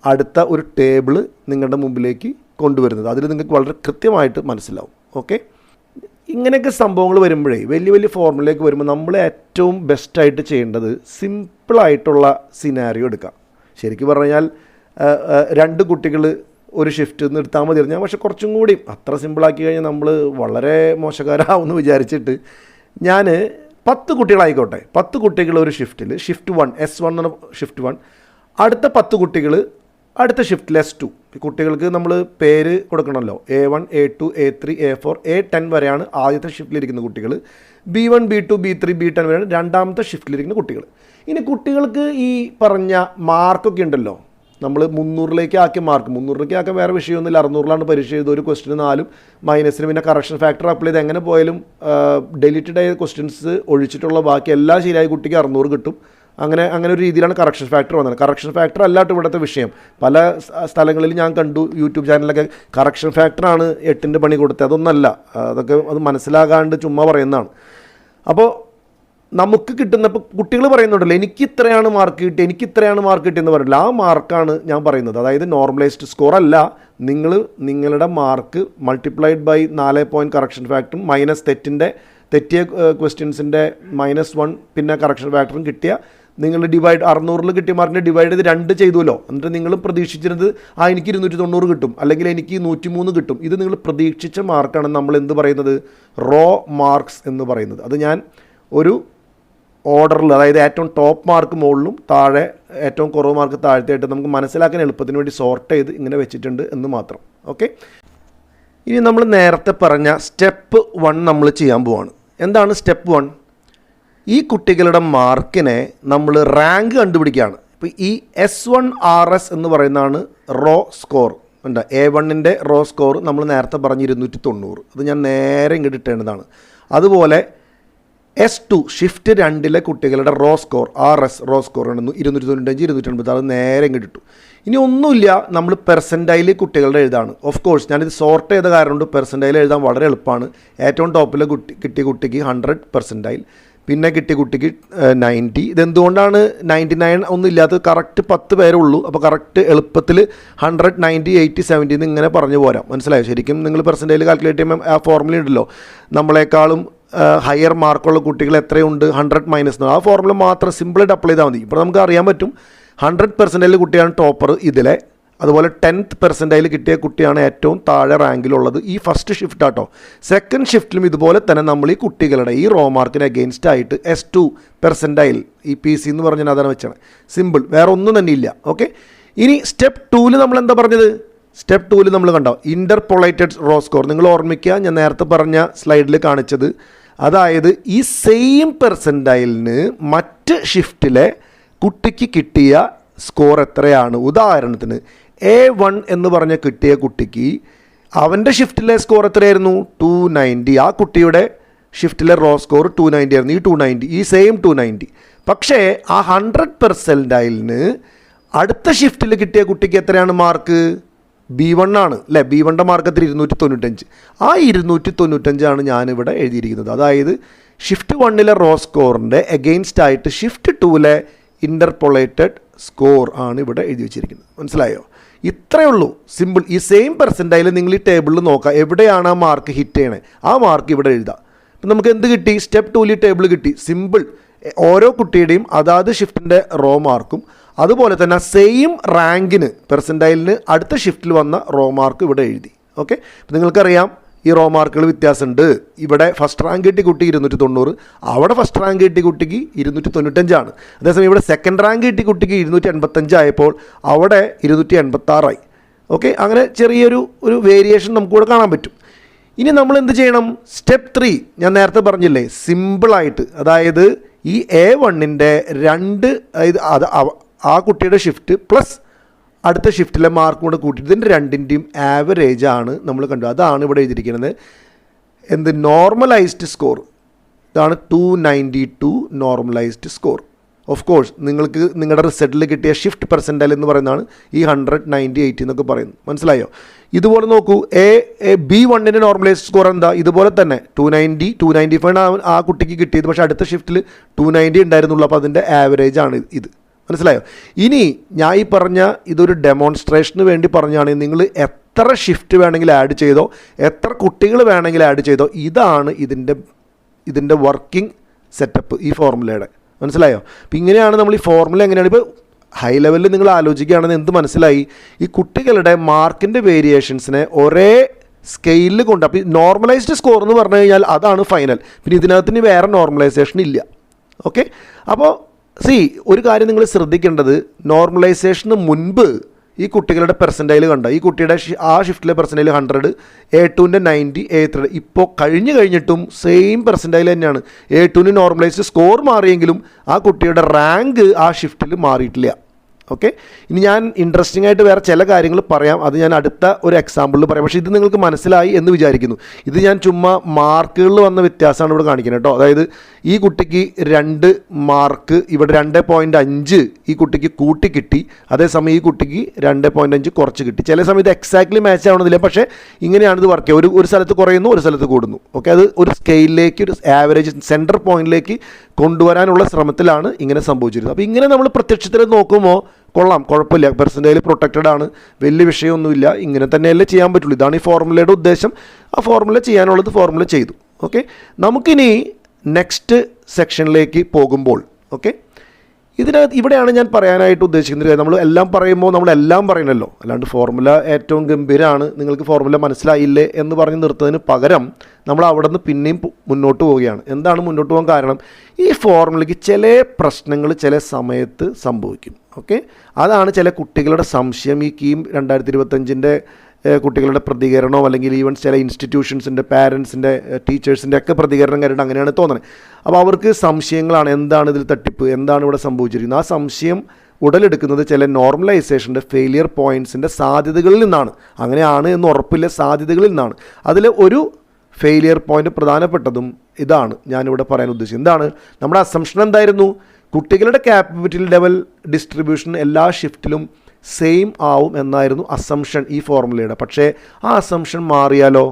അടുത്ത ഒരു ടേബിൾ നിങ്ങളുടെ മുമ്പിലേക്ക് കൊണ്ടുവരുന്നത്. അതിൽ നിങ്ങൾക്ക് വളരെ കൃത്യമായിട്ട് മനസ്സിലാവും. ഓക്കെ, ഇങ്ങനെയൊക്കെ സംഭവങ്ങൾ വരുമ്പോഴേ വലിയ വലിയ ഫോർമുലയിലേക്ക് വരുമ്പോൾ നമ്മൾ ഏറ്റവും ബെസ്റ്റായിട്ട് ചെയ്യേണ്ടത് സിമ്പിളായിട്ടുള്ള സിനാരിയോ എടുക്കാം. ശരിക്കും പറഞ്ഞാൽ 2 കുട്ടികൾ ഒരു ഷിഫ്റ്റ് നിന്ന് എടുത്താൽ മതി ഞാൻ, പക്ഷേ കുറച്ചും കൂടി അത്ര സിമ്പിളാക്കി കഴിഞ്ഞാൽ നമ്മൾ വളരെ മോശക്കാരാവുമെന്ന് വിചാരിച്ചിട്ട് ഞാൻ 10 കുട്ടികളായിക്കോട്ടെ, 10 കുട്ടികൾ ഒരു ഷിഫ്റ്റിൽ, ഷിഫ്റ്റ് 1 S1 എന്ന ഷിഫ്റ്റ് 1, അടുത്ത 10 കുട്ടികൾ അടുത്ത ഷിഫ്റ്റിൽ S2. കുട്ടികൾക്ക് നമ്മൾ പേര് കൊടുക്കണമല്ലോ. A1 A2 A3 A4 A10 വരെയാണ് ആദ്യത്തെ ഷിഫ്റ്റിലിരിക്കുന്ന കുട്ടികൾ. B1 B2 B3 B10 വരെയാണ് രണ്ടാമത്തെ ഷിഫ്റ്റിലിരിക്കുന്ന കുട്ടികൾ. ഇനി കുട്ടികൾക്ക് ഈ പറഞ്ഞ മാർക്കൊക്കെ ഉണ്ടല്ലോ, നമ്മൾ 300ലേക്ക് ആക്കിയ മാർക്ക്, 300ലേക്ക് ആക്കാൻ വേറെ വിഷയമൊന്നുമില്ല. 600ലാണ് പരീക്ഷ ചെയ്ത് ഒരു ക്വസ്റ്റിന് 4 മൈനസിന് പിന്നെ കറക്ഷൻ ഫാക്ടർ അപ്ലൈ ചെയ്ത് എങ്ങനെ പോയാലും ഡിലീറ്റഡ് ആയ ക്വസ്റ്റ്യൻസ് ഒഴിച്ചിട്ടുള്ള ബാക്കി എല്ലാം ശരിയായ കുട്ടിക്ക് 600 കിട്ടും. അങ്ങനെ ഒരു രീതിയിലാണ് കറക്ഷൻ ഫാക്ടർ വന്നത്. കറക്ഷൻ ഫാക്ടർ അല്ലാട്ട് ഇവിടുത്തെ വിഷയം. പല സ്ഥലങ്ങളിൽ ഞാൻ കണ്ടു, യൂട്യൂബ് ചാനലിലൊക്കെ കറക്ഷൻ ഫാക്ടറാണ് 8ൻ്റെ പണി കൊടുത്തത്. അതൊന്നല്ല, അത് മനസ്സിലാകാണ്ട് ചുമ്മാ പറയുന്നതാണ്. അപ്പോൾ നമുക്ക് കിട്ടുന്നപ്പോൾ കുട്ടികൾ പറയുന്നുണ്ടല്ലോ എനിക്ക് ഇത്രയാണ് മാർക്ക് കിട്ടി, എനിക്ക് ഇത്രയാണ് മാർക്ക് കിട്ടിയെന്ന് പറയില്ല. ആ മാർക്കാണ് ഞാൻ പറയുന്നത്. അതായത് നോർമലൈസ്ഡ് സ്കോർ അല്ല, നിങ്ങളുടെ mark multiplied by 4 point correction ഫാക്ടറും മൈനസ് തെറ്റിയ ക്വസ്റ്റ്യൻസിൻ്റെ -1 പിന്നെ കറക്ഷൻ ഫാക്ടറും കിട്ടിയ നിങ്ങൾ ഡിവൈഡ് 600 കിട്ടിയ മാർക്കിനെ ഡിവൈഡ് ചെയ്ത് 2 ചെയ്തുവല്ലോ. എന്നിട്ട് നിങ്ങൾ പ്രതീക്ഷിച്ചിരുന്നത് എനിക്ക് 290 കിട്ടും അല്ലെങ്കിൽ എനിക്ക് 103 കിട്ടും. ഇത് നിങ്ങൾ പ്രതീക്ഷിച്ച മാർക്കാണ് നമ്മൾ എന്ത് പറയുന്നത്, റോ മാർക്സ് എന്ന് പറയുന്നത്. അത് ഞാൻ ഒരു ഓർഡറിൽ, അതായത് ഏറ്റവും ടോപ്പ് മാർക്ക് മുകളിലും താഴെ ഏറ്റവും കുറവ് മാർക്ക് താഴത്തെയായിട്ട് നമുക്ക് മനസ്സിലാക്കാൻ എളുപ്പത്തിന് വേണ്ടി സോർട്ട് ചെയ്ത് ഇങ്ങനെ വെച്ചിട്ടുണ്ട് എന്ന് മാത്രം. ഓക്കെ, ഇനി നമ്മൾ നേരത്തെ പറഞ്ഞ സ്റ്റെപ്പ് 1 നമ്മൾ ചെയ്യാൻ പോവാണ്. എന്താണ് സ്റ്റെപ്പ് 1? ഈ കുട്ടികളുടെ മാർക്കിനെ നമ്മൾ റാങ്ക് കണ്ടുപിടിക്കുകയാണ്. ഇപ്പോൾ ഈ S1RS എന്ന് പറയുന്നതാണ് റോ സ്കോർ. ഉണ്ട്, A1ൻ്റെ റോ സ്കോർ നമ്മൾ നേരത്തെ പറഞ്ഞ് 290. അത് ഞാൻ നേരെ ഇങ്ങോട്ട് ഇട്ടേണ്ടതാണ്. അതുപോലെ S2 ഷിഫ്റ്റ് 2ലെ കുട്ടികളുടെ raw score RS raw score ആണ് 295 280. അത് നേരെ ഇങ്ങോട്ട് ഇട്ടു. ഇനി ഒന്നുമില്ല, നമ്മൾ പെർസെൻറ്റൈൽ കുട്ടികളുടെ എഴുതാണ്. ഓഫ് കോഴ്സ് ഞാനിത് സോർട്ട് ചെയ്ത കാരണം കൊണ്ട് പെർസെൻറ്റൈൽ എഴുതാൻ വളരെ എളുപ്പമാണ്. ഏറ്റവും ടോപ്പിലെ കിട്ടിയ കുട്ടിക്ക് 100 പെർസെൻറ്റൈൽ, പിന്നെ കിട്ടിയ കുട്ടിക്ക് 90. ഇതെന്തുകൊണ്ടാണ് 99 ഒന്നും ഇല്ലാത്തത്? കറക്റ്റ് 10 പേരേ ഉള്ളൂ. അപ്പോൾ കറക്റ്റ് എളുപ്പത്തിൽ 100 90 80 70 എന്ന് ഇങ്ങനെ പറഞ്ഞു പോരാം. മനസ്സിലായോ? ശരിക്കും നിങ്ങൾ പെർസെൻറ്റൈൽ കാൽക്കുലേറ്റ് ചെയ്യുമ്പോൾ ആ ഫോർമുല ഉണ്ടല്ലോ, നമ്മളെക്കാളും ഹയർ മാർക്കുള്ള കുട്ടികൾ എത്രയുണ്ട് 100 മൈനസ്. ആ ഫോർമുല മാത്രം സിമ്പിളായിട്ട് അപ്ലൈ ചെയ്താൽ മതി. ഇപ്പോൾ നമുക്ക് അറിയാൻ പറ്റും 100% കുട്ടിയാണ് ടോപ്പർ ഇതിലെ. അതുപോലെ 10th പെർസെൻറ്റൈൽ കിട്ടിയ കുട്ടിയാണ് ഏറ്റവും താഴെ റാങ്കിലുള്ളത്. ഈ ഫസ്റ്റ് ഷിഫ്റ്റ് ആട്ടോ. സെക്കൻഡ് ഷിഫ്റ്റിലും ഇതുപോലെ തന്നെ നമ്മൾ ഈ കുട്ടികളുടെ ഈ റോ മാർക്കിന് അഗെയിൻസ്റ്റ് ആയിട്ട് S2 പെർസെൻറ്റൈൽ, ഈ PC എന്ന് പറഞ്ഞാൽ അതാണ് വെച്ചാണ്. സിമ്പിൾ, വേറെ ഒന്നും തന്നെ ഇല്ല. ഓക്കെ, ഇനി സ്റ്റെപ്പ് 2ൽ നമ്മൾ എന്താ പറഞ്ഞത്? സ്റ്റെപ്പ് 2ൽ നമ്മൾ കണ്ടോ ഇൻ്റർപൊളേറ്റഡ് റോ സ്കോർ. നിങ്ങൾ ഓർമ്മിക്കുക, ഞാൻ നേരത്തെ പറഞ്ഞ സ്ലൈഡിൽ കാണിച്ചത്. അതായത് ഈ സെയിം പെർസെൻറ്റൈലിന് മറ്റ് ഷിഫ്റ്റിലെ കുട്ടിക്ക് കിട്ടിയ സ്കോർ എത്രയാണ്? ഉദാഹരണത്തിന് A1 എന്ന് പറഞ്ഞ കിട്ടിയ കുട്ടിക്ക് അവൻ്റെ ഷിഫ്റ്റിലെ സ്കോർ എത്രയായിരുന്നു? 290. ആ കുട്ടിയുടെ ഷിഫ്റ്റിലെ റോ സ്കോർ 290 ആയിരുന്നു. ഈ 290, ഈ സെയിം 290. പക്ഷേ ആ 100% അടുത്ത ഷിഫ്റ്റിൽ കിട്ടിയ കുട്ടിക്ക് എത്രയാണ് മാർക്ക്? B1 ആണ് അല്ലേ? B1ൻ്റെ മാർക്ക് എത്ര? 295. ആ 295 ഞാനിവിടെ എഴുതിയിരിക്കുന്നത്. അതായത് ഷിഫ്റ്റ് 1ലെ റോ സ്കോറിൻ്റെ എഗെയിൻസ്റ്റ് ആയിട്ട് ഷിഫ്റ്റ് 2ലെ ഇൻ്റർപൊളേറ്റഡ് സ്കോർ ആണ് ഇവിടെ എഴുതി വെച്ചിരിക്കുന്നത്. മനസ്സിലായോ? ഇത്രയേ ഉള്ളൂ, സിമ്പിൾ. ഈ സെയിം പെർസെൻറ്റൈൽ നിങ്ങൾ ഈ ടേബിളിൽ നോക്കുക, എവിടെയാണ് ആ മാർക്ക് ഹിറ്റ് ചെയ്യണേ ആ മാർക്ക് ഇവിടെ എഴുതാം. അപ്പം നമുക്ക് എന്ത് കിട്ടി? സ്റ്റെപ്പ് 2ൽ ടേബിൾ കിട്ടി. സിമ്പിൾ. ഓരോ കുട്ടിയുടെയും അതാത് ഷിഫ്റ്റിൻ്റെ റോ മാർക്കും അതുപോലെ തന്നെ സെയിം റാങ്കിന് പെർസെൻറ്റൈലിന് അടുത്ത ഷിഫ്റ്റിൽ വന്ന റോ മാർക്ക് ഇവിടെ എഴുതി. ഓക്കെ, അപ്പം നിങ്ങൾക്കറിയാം ഈ റോ മാർക്കുകൾ വ്യത്യാസമുണ്ട്. ഇവിടെ ഫസ്റ്റ് റാങ്ക് കിട്ടിയ കുട്ടി 290, അവിടെ ഫസ്റ്റ് റാങ്ക് കിട്ടിയ കുട്ടിക്ക് 295. അതേസമയം ഇവിടെ സെക്കൻഡ് റാങ്ക് കിട്ടിയ കുട്ടിക്ക് 285 ആയപ്പോൾ അവിടെ 286. ഓക്കെ, അങ്ങനെ ചെറിയൊരു വേരിയേഷൻ നമുക്കിവിടെ കാണാൻ പറ്റും. ഇനി നമ്മൾ എന്ത് ചെയ്യണം? സ്റ്റെപ്പ് 3 ഞാൻ നേരത്തെ പറഞ്ഞില്ലേ, സിമ്പിളായിട്ട്. അതായത് ഈ A1ൻ്റെ 2 ആ കുട്ടിയുടെ ഷിഫ്റ്റ് പ്ലസ് അടുത്ത ഷിഫ്റ്റിലെ മാർക്ക് കൂടെ കൂട്ടിയിട്ട് ഇതിൻ്റെ രണ്ടിൻ്റെയും ആവറേജ് ആണ് നമ്മൾ കണ്ടു. അതാണ് ഇവിടെ എഴുതിയിരിക്കുന്നത്. എന്ത്? Normalised score. ഇതാണ് 292 നോർമലൈസ്ഡ് സ്കോർ. ഓഫ് കോഴ്സ് നിങ്ങൾക്ക് നിങ്ങളുടെ റിസൾട്ടിൽ കിട്ടിയ ഷിഫ്റ്റ് പെർസെൻറ്റൈൽ എന്ന് പറയുന്നതാണ് ഈ 100, 90, 80 എന്നൊക്കെ പറയുന്നത്. മനസ്സിലായോ? ഇതുപോലെ നോക്കൂ, B1ൻ്റെ നോർമലൈസ്ഡ് സ്കോർ എന്താ? ഇതുപോലെ തന്നെ 290, 295 ആ കുട്ടിക്ക് കിട്ടിയത്. പക്ഷേ അടുത്ത ഷിഫ്റ്റിൽ 290 ഉണ്ടായിരുന്നുള്ളൂ. അപ്പോൾ അതിൻ്റെ ആവറേജ് ആണ് ഇത്. മനസ്സിലായോ? ഇനി ഞാൻ ഈ പറഞ്ഞ ഇതൊരു ഡെമോൺസ്ട്രേഷന് വേണ്ടി പറഞ്ഞാണ്. നിങ്ങൾ എത്ര ഷിഫ്റ്റ് വേണമെങ്കിൽ ആഡ് ചെയ്തോ, എത്ര കുട്ടികൾ വേണമെങ്കിൽ ആഡ് ചെയ്തോ, ഇതാണ് ഇതിൻ്റെ വർക്കിംഗ് സെറ്റപ്പ് ഈ ഫോർമുലയുടെ. മനസ്സിലായോ? അപ്പോൾ ഇങ്ങനെയാണ് നമ്മൾ ഈ ഫോർമുല എങ്ങനെയാണ്. ഇപ്പോൾ ഹൈ ലെവലിൽ നിങ്ങൾ ആലോചിക്കുകയാണെന്ന് എന്ത് മനസ്സിലായി? ഈ കുട്ടികളുടെ മാർക്കിൻ്റെ വേരിയേഷൻസിനെ ഒരേ സ്കെയിലിൽ കൊണ്ട്, അപ്പോൾ ഈ നോർമലൈസ്ഡ് സ്കോർ എന്ന് പറഞ്ഞു കഴിഞ്ഞാൽ അതാണ് ഫൈനൽ. പിന്നെ ഇതിനകത്തിന് വേറെ നോർമലൈസേഷൻ ഇല്ല. ഓക്കെ, അപ്പോൾ ഒരു കാര്യം നിങ്ങൾ ശ്രദ്ധിക്കേണ്ടത്, നോർമലൈസേഷന് മുൻപ് ഈ കുട്ടികളുടെ പെർസെൻറ്റൈൽ കണ്ട, ഈ കുട്ടിയുടെ ആ ഷിഫ്റ്റിലെ പെർസെൻറ്റൈൽ 100, A2ൻ്റെ 90, A3. ഇപ്പോൾ കഴിഞ്ഞിട്ടും സെയിം പെർസെൻറ്റൈൽ തന്നെയാണ്. A2ന് നോർമലൈസ്ഡ് സ്കോർ മാറിയെങ്കിലും ആ കുട്ടിയുടെ റാങ്ക് ആ ഷിഫ്റ്റിൽ മാറിയിട്ടില്ല. ഓക്കെ, ഇനി ഞാൻ ഇൻട്രസ്റ്റിംഗ് ആയിട്ട് വേറെ ചില കാര്യങ്ങൾ പറയാം. അത് ഞാൻ അടുത്ത ഒരു എക്സാമ്പിളിൽ പറയാം. പക്ഷേ ഇത് നിങ്ങൾക്ക് മനസ്സിലായി എന്ന് വിചാരിക്കുന്നു. ഇത് ഞാൻ ചുമ്മാ മാർക്കുകളിൽ വന്ന വ്യത്യാസമാണ് ഇവിടെ കാണിക്കുന്നത് കേട്ടോ. അതായത് ഈ കുട്ടിക്ക് 2 മാർക്ക് ഇവിടെ 2.5 ഈ കുട്ടിക്ക് കൂട്ടി കിട്ടി. അതേസമയം ഈ കുട്ടിക്ക് 2.5 കുറച്ച് കിട്ടി. ചില സമയത്ത് എക്സാക്ട്ലി മാച്ച് ആവണമെന്നില്ല. പക്ഷേ ഇങ്ങനെയാണിത് വർക്ക് ചെയ്യുക. ഒരു സ്ഥലത്ത് കുറയുന്നു, ഒരു സ്ഥലത്ത് കൂടുന്നു. ഓക്കെ, അത് ഒരു സ്കെയിലിലേക്ക്, ഒരു ആവറേജ് സെൻറ്റർ പോയിന്റിലേക്ക് കൊണ്ടുവരാനുള്ള ശ്രമത്തിലാണ് ഇങ്ങനെ സംഭവിച്ചിരുന്നത്. അപ്പോൾ ഇങ്ങനെ നമ്മൾ പ്രത്യക്ഷത്തിൽ നോക്കുമ്പോൾ കൊള്ളാം, കുഴപ്പമില്ല, പെർസെൻറ്റേജിൽ പ്രൊട്ടക്റ്റഡ് ആണ്, വലിയ വിഷയമൊന്നുമില്ല, ഇങ്ങനെ തന്നെയല്ലേ ചെയ്യാൻ പറ്റുള്ളൂ. ഇതാണ് ഈ ഫോർമുലയുടെ ഉദ്ദേശം. ആ ഫോർമുല ചെയ്യാനുള്ളത് ഫോർമുല ചെയ്തു. ഓക്കെ, നമുക്കിനി നെക്സ്റ്റ് സെക്ഷനിലേക്ക് പോകുമ്പോൾ, ഓക്കെ, ഇവിടെയാണ് ഞാൻ പറയാനായിട്ട് ഉദ്ദേശിക്കുന്നത്. നമ്മൾ എല്ലാം പറയുമ്പോൾ നമ്മളെല്ലാം പറയണമല്ലോ, അല്ലാണ്ട് ഫോർമുല ഏറ്റവും ഗംഭീരമാണ്, നിങ്ങൾക്ക് ഫോർമുല മനസ്സിലായില്ലേ എന്ന് പറഞ്ഞ് നിർത്തുന്നതിന് പകരം നമ്മൾ അവിടെ നിന്ന് പിന്നെയും മുന്നോട്ട് പോവുകയാണ്. എന്താണ് മുന്നോട്ട് പോകാൻ കാരണം? ഈ ഫോർമുലയ്ക്ക് ചില പ്രശ്നങ്ങൾ ചില സമയത്ത് സംഭവിക്കും. ഓക്കെ, അതാണ് ചില കുട്ടികളുടെ സംശയം. ഈ കീം 2025ൻ്റെ കുട്ടികളുടെ പ്രതികരണമോ അല്ലെങ്കിൽ ഈവൻ ചില ഇൻസ്റ്റിറ്റ്യൂഷൻസിൻ്റെ പാരൻസിൻ്റെ ടീച്ചേഴ്സിൻ്റെ ഒക്കെ പ്രതികരണം കണ്ടിട്ട് അങ്ങനെയാണ് തോന്നുന്നത്. അപ്പോൾ അവർക്ക് സംശയങ്ങളാണ്, എന്താണ് ഇതിൽ തട്ടിപ്പ്, എന്താണ് ഇവിടെ സംഭവിച്ചിരിക്കുന്നത്. ആ സംശയം ഉടലെടുക്കുന്നത് ചില നോർമലൈസേഷൻ്റെ ഫെയിലിയർ പോയിൻറ്റ്സിൻ്റെ സാധ്യതകളിൽ നിന്നാണ്. അങ്ങനെയാണ് എന്ന് ഉറപ്പില്ല, സാധ്യതകളിൽ നിന്നാണ്. അതിൽ ഒരു ഫെയിലിയർ പോയിൻറ്റ് പ്രധാനപ്പെട്ടതും ഇതാണ് ഞാനിവിടെ പറയാൻ ഉദ്ദേശിക്കുന്നത്. എന്താണ് നമ്മുടെ അസംഷൻ? എന്തായിരുന്നു? കുട്ടികളുടെ ക്യാപ്പബിലിറ്റി ലെവൽ ഡിസ്ട്രിബ്യൂഷൻ എല്ലാ ഷിഫ്റ്റിലും സെയിം ആവും എന്നായിരുന്നു അസംഷൻ ഈ ഫോർമുലയുടെ. പക്ഷേ ആ അസംഷൻ മാറിയാലോ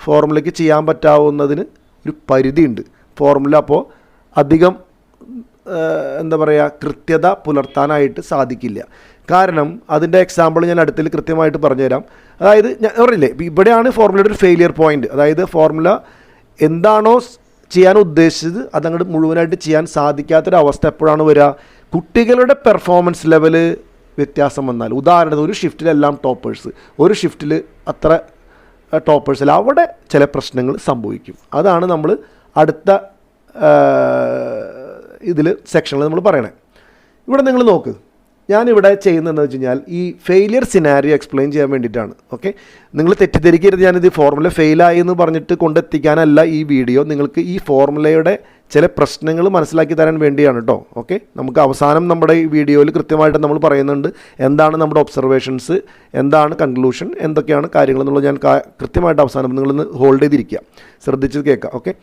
ഫോർമുലയ്ക്ക് ചെയ്യാൻ പറ്റാവുന്നതിന് ഒരു പരിധിയുണ്ട്. ഫോർമുല അപ്പോൾ അധികം എന്താ പറയുക, കൃത്യത പുലർത്താനായിട്ട് സാധിക്കില്ല. കാരണം അതിൻ്റെ എക്സാമ്പിൾ ഞാൻ അടുത്തിൽ കൃത്യമായിട്ട് പറഞ്ഞുതരാം. അതായത് ഞാൻ പറഞ്ഞില്ലേ, ഇവിടെയാണ് ഫോർമുലയുടെ ഒരു ഫെയിലിയർ പോയിൻ്റ്. അതായത് ഫോർമുല എന്താണോ ചെയ്യാൻ ഉദ്ദേശിച്ചത് അതങ്ങോട്ട് മുഴുവനായിട്ട് ചെയ്യാൻ സാധിക്കാത്തൊരവസ്ഥ എപ്പോഴാണ് വരിക? കുട്ടികളുടെ പെർഫോമൻസ് ലെവൽ വ്യത്യാസം വന്നാൽ. ഉദാഹരണത്തിന് ഒരു ഷിഫ്റ്റിലെല്ലാം ടോപ്പേഴ്സ്, ഒരു ഷിഫ്റ്റിൽ അത്ര ടോപ്പേഴ്സിൽ, അവിടെ ചില പ്രശ്നങ്ങൾ സംഭവിക്കും. അതാണ് നമ്മൾ അടുത്ത ഇതിൽ സെക്ഷനിൽ നമ്മൾ പറയണേ. ഇവിടെ നിങ്ങൾ നോക്ക്, ഞാനിവിടെ ചെയ്യുന്നതെന്ന് വെച്ച് കഴിഞ്ഞാൽ ഈ ഫെയിലിയർ സിനാരിയോ എക്സ്പ്ലെയിൻ ചെയ്യാൻ വേണ്ടിയിട്ടാണ്. ഓക്കെ, നിങ്ങൾ തെറ്റിദ്ധരിക്കരുത്, ഞാനിത് ഫോർമുല ഫെയിലായി എന്ന് പറഞ്ഞിട്ട് കൊണ്ടെത്തിക്കാനല്ല ഈ വീഡിയോ. നിങ്ങൾക്ക് ഈ ഫോർമുലയുടെ ചില പ്രശ്നങ്ങൾ മനസ്സിലാക്കി തരാൻ വേണ്ടിയാണ് കേട്ടോ. ഓക്കെ, നമുക്ക് അവസാനം നമ്മുടെ ഈ വീഡിയോയിൽ കൃത്യമായിട്ട് നമ്മൾ പറയുന്നുണ്ട് എന്താണ് നമ്മുടെ ഒബ്സർവേഷൻസ്, എന്താണ് കൺക്ലൂഷൻ, എന്തൊക്കെയാണ് കാര്യങ്ങൾ എന്നുള്ളത് ഞാൻ കൃത്യമായിട്ട് അവസാനം നിങ്ങളൊന്ന് ഹോൾഡ് ചെയ്തിരിക്കുക, ശ്രദ്ധിച്ച് കേൾക്കുക. ഓക്കെ,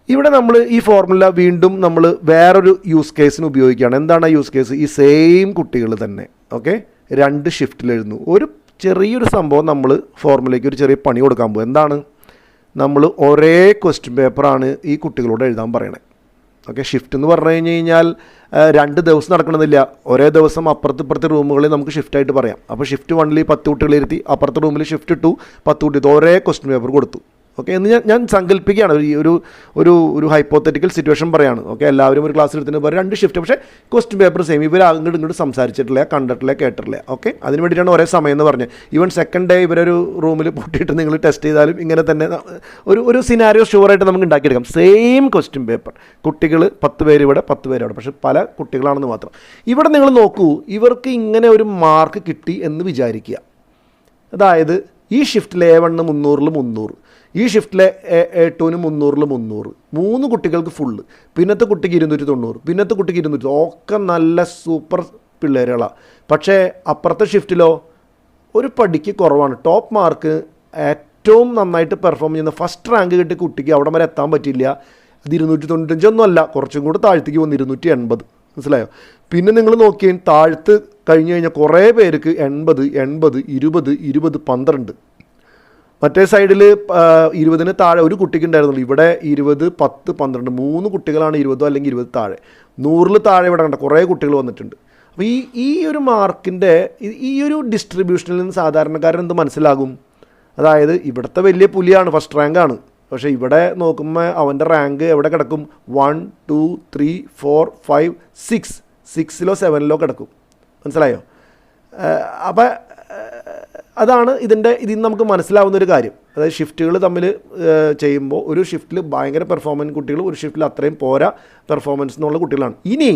ഇവിടെ നമ്മൾ ഈ ഫോർമുല വീണ്ടും നമ്മൾ വേറൊരു യൂസ് കേസിന് ഉപയോഗിക്കുകയാണ്. എന്താണ് ആ യൂസ് കേസ്? ഈ സെയിം കുട്ടികൾ തന്നെ ഓക്കെ 2 ഷിഫ്റ്റിലെഴുതുന്നു. ഒരു ചെറിയൊരു സംഭവം നമ്മൾ ഫോർമുലയ്ക്ക് ഒരു ചെറിയ പണി കൊടുക്കാൻ പോകും. എന്താണ്? നമ്മൾ ഒരേ ക്വസ്റ്റ്യൻ പേപ്പറാണ് ഈ കുട്ടികളോട് എഴുതാൻ പറയണേ. ഓക്കെ, ഷിഫ്റ്റ് എന്ന് പറഞ്ഞു കഴിഞ്ഞാൽ 2 ദിവസം നടക്കണമെന്നില്ല. ഒരേ ദിവസം അപ്പുറത്തെ റൂമുകളിൽ നമുക്ക് ഷിഫ്റ്റായിട്ട് പറയാം. അപ്പോൾ ഷിഫ്റ്റ് 1ൽ 10 കുട്ടികളിരുത്തി, അപ്പുറത്തെ റൂമിൽ ഷിഫ്റ്റ് 2 10 കുട്ടി, ഒരേ ക്വസ്റ്റ്യൻ പേപ്പർ കൊടുത്തു. ഓക്കെ, എന്ന് ഞാൻ സങ്കല്പിക്കുകയാണ്, ഒരു ഹൈപ്പോത്തറ്റിക്കൽ സിറ്റുവേഷൻ പറയാണ്. ഓക്കെ, എല്ലാവരും ഒരു ക്ലാസ് എടുത്തിട്ട് പറയും 2 ഷിഫ്റ്റ്, പക്ഷേ ക്വസ്റ്റ്യൻ പേപ്പർ സെയിം. ഇവർ ഇങ്ങോട്ട് സംസാരിച്ചിട്ടില്ല, കണ്ടിട്ടില്ല, കേട്ടിട്ടില്ല. ഓക്കെ, അതിന് വേണ്ടിയിട്ടാണ് ഒരേ സമയം എന്ന് പറഞ്ഞത്. ഈവൻ സെക്കൻഡ് ഡേ ഇവരൊരു റൂമിൽ പൂട്ടിയിട്ട് നിങ്ങൾ ടെസ്റ്റ് ചെയ്താലും ഇങ്ങനെ തന്നെ ഒരു സിനാരിയോ ഷുവറായിട്ട് നമുക്ക് ഉണ്ടാക്കിയെടുക്കാം. സെയിം ക്വസ്റ്റ്യൻ പേപ്പർ, കുട്ടികൾ 10 പേര് ഇവിടെ 10 പേര് അവിടെ, പക്ഷേ പല കുട്ടികളാണെന്ന് മാത്രം. ഇവിടെ നിങ്ങൾ നോക്കൂ, ഇവർക്ക് ഇങ്ങനെ ഒരു മാർക്ക് കിട്ടി എന്ന് വിചാരിക്കുക. അതായത് ഈ ഷിഫ്റ്റിൽ A1 300-ൽ 300, ഈ ഷിഫ്റ്റിലെ A2 300-ൽ 300, 3 കുട്ടികൾക്ക് ഫുള്ള്, പിന്നത്തെ കുട്ടിക്ക് 290, പിന്നത്തെ കുട്ടിക്ക് 200, ഒക്കെ നല്ല സൂപ്പർ പിള്ളേരുകളാണ്. പക്ഷേ അപ്പുറത്തെ ഷിഫ്റ്റിലോ ഒരു പടിക്ക് കുറവാണ്. ടോപ്പ് മാർക്ക് ഏറ്റവും നന്നായിട്ട് പെർഫോം ചെയ്യുന്ന ഫസ്റ്റ് റാങ്ക് കിട്ടിയ കുട്ടിക്ക് അവിടെ വരെ എത്താൻ പറ്റില്ല. അത് 295 ഒന്നും അല്ല, കുറച്ചും കൂടെ താഴ്ത്തേക്ക് വന്ന് 280. മനസ്സിലായോ? പിന്നെ നിങ്ങൾ നോക്കിയേ, താഴ്ത്ത് കഴിഞ്ഞ് കഴിഞ്ഞാൽ കുറേ പേർക്ക് 80, 20, 20, 12. മറ്റേ സൈഡിൽ 20 താഴെ ഒരു കുട്ടിക്ക് ഉണ്ടായിരുന്നുള്ളൂ. ഇവിടെ 20, 10, 12 3 കുട്ടികളാണ് 20 അല്ലെങ്കിൽ 20 താഴെ. 100 താഴെ ഇവിടെ കണ്ട കുറേ കുട്ടികൾ വന്നിട്ടുണ്ട്. അപ്പോൾ ഈ ഒരു മാർക്കിൻ്റെ ഈ ഒരു ഡിസ്ട്രിബ്യൂഷനിൽ നിന്ന് സാധാരണക്കാരൻ എന്ത് മനസ്സിലാകും? അതായത് ഇവിടുത്തെ വലിയ പുലിയാണ്, ഫസ്റ്റ് റാങ്കാണ്. പക്ഷേ ഇവിടെ നോക്കുമ്പോൾ അവൻ്റെ റാങ്ക് എവിടെ കിടക്കും? 1, 2, 3, 4, 5, 6 7 കിടക്കും. മനസ്സിലായോ? അപ്പോൾ അതാണ് ഇതിൽ നിന്ന് നമുക്ക് മനസ്സിലാവുന്നൊരു കാര്യം. അതായത് ഷിഫ്റ്റുകൾ തമ്മിൽ ചെയ്യുമ്പോൾ ഒരു ഷിഫ്റ്റിൽ ഭയങ്കര പെർഫോമൻസ് കുട്ടികൾ, ഒരു ഷിഫ്റ്റിൽ അത്രയും പോരാ പെർഫോമൻസ് എന്നുള്ള കുട്ടികളാണ്. ഇനി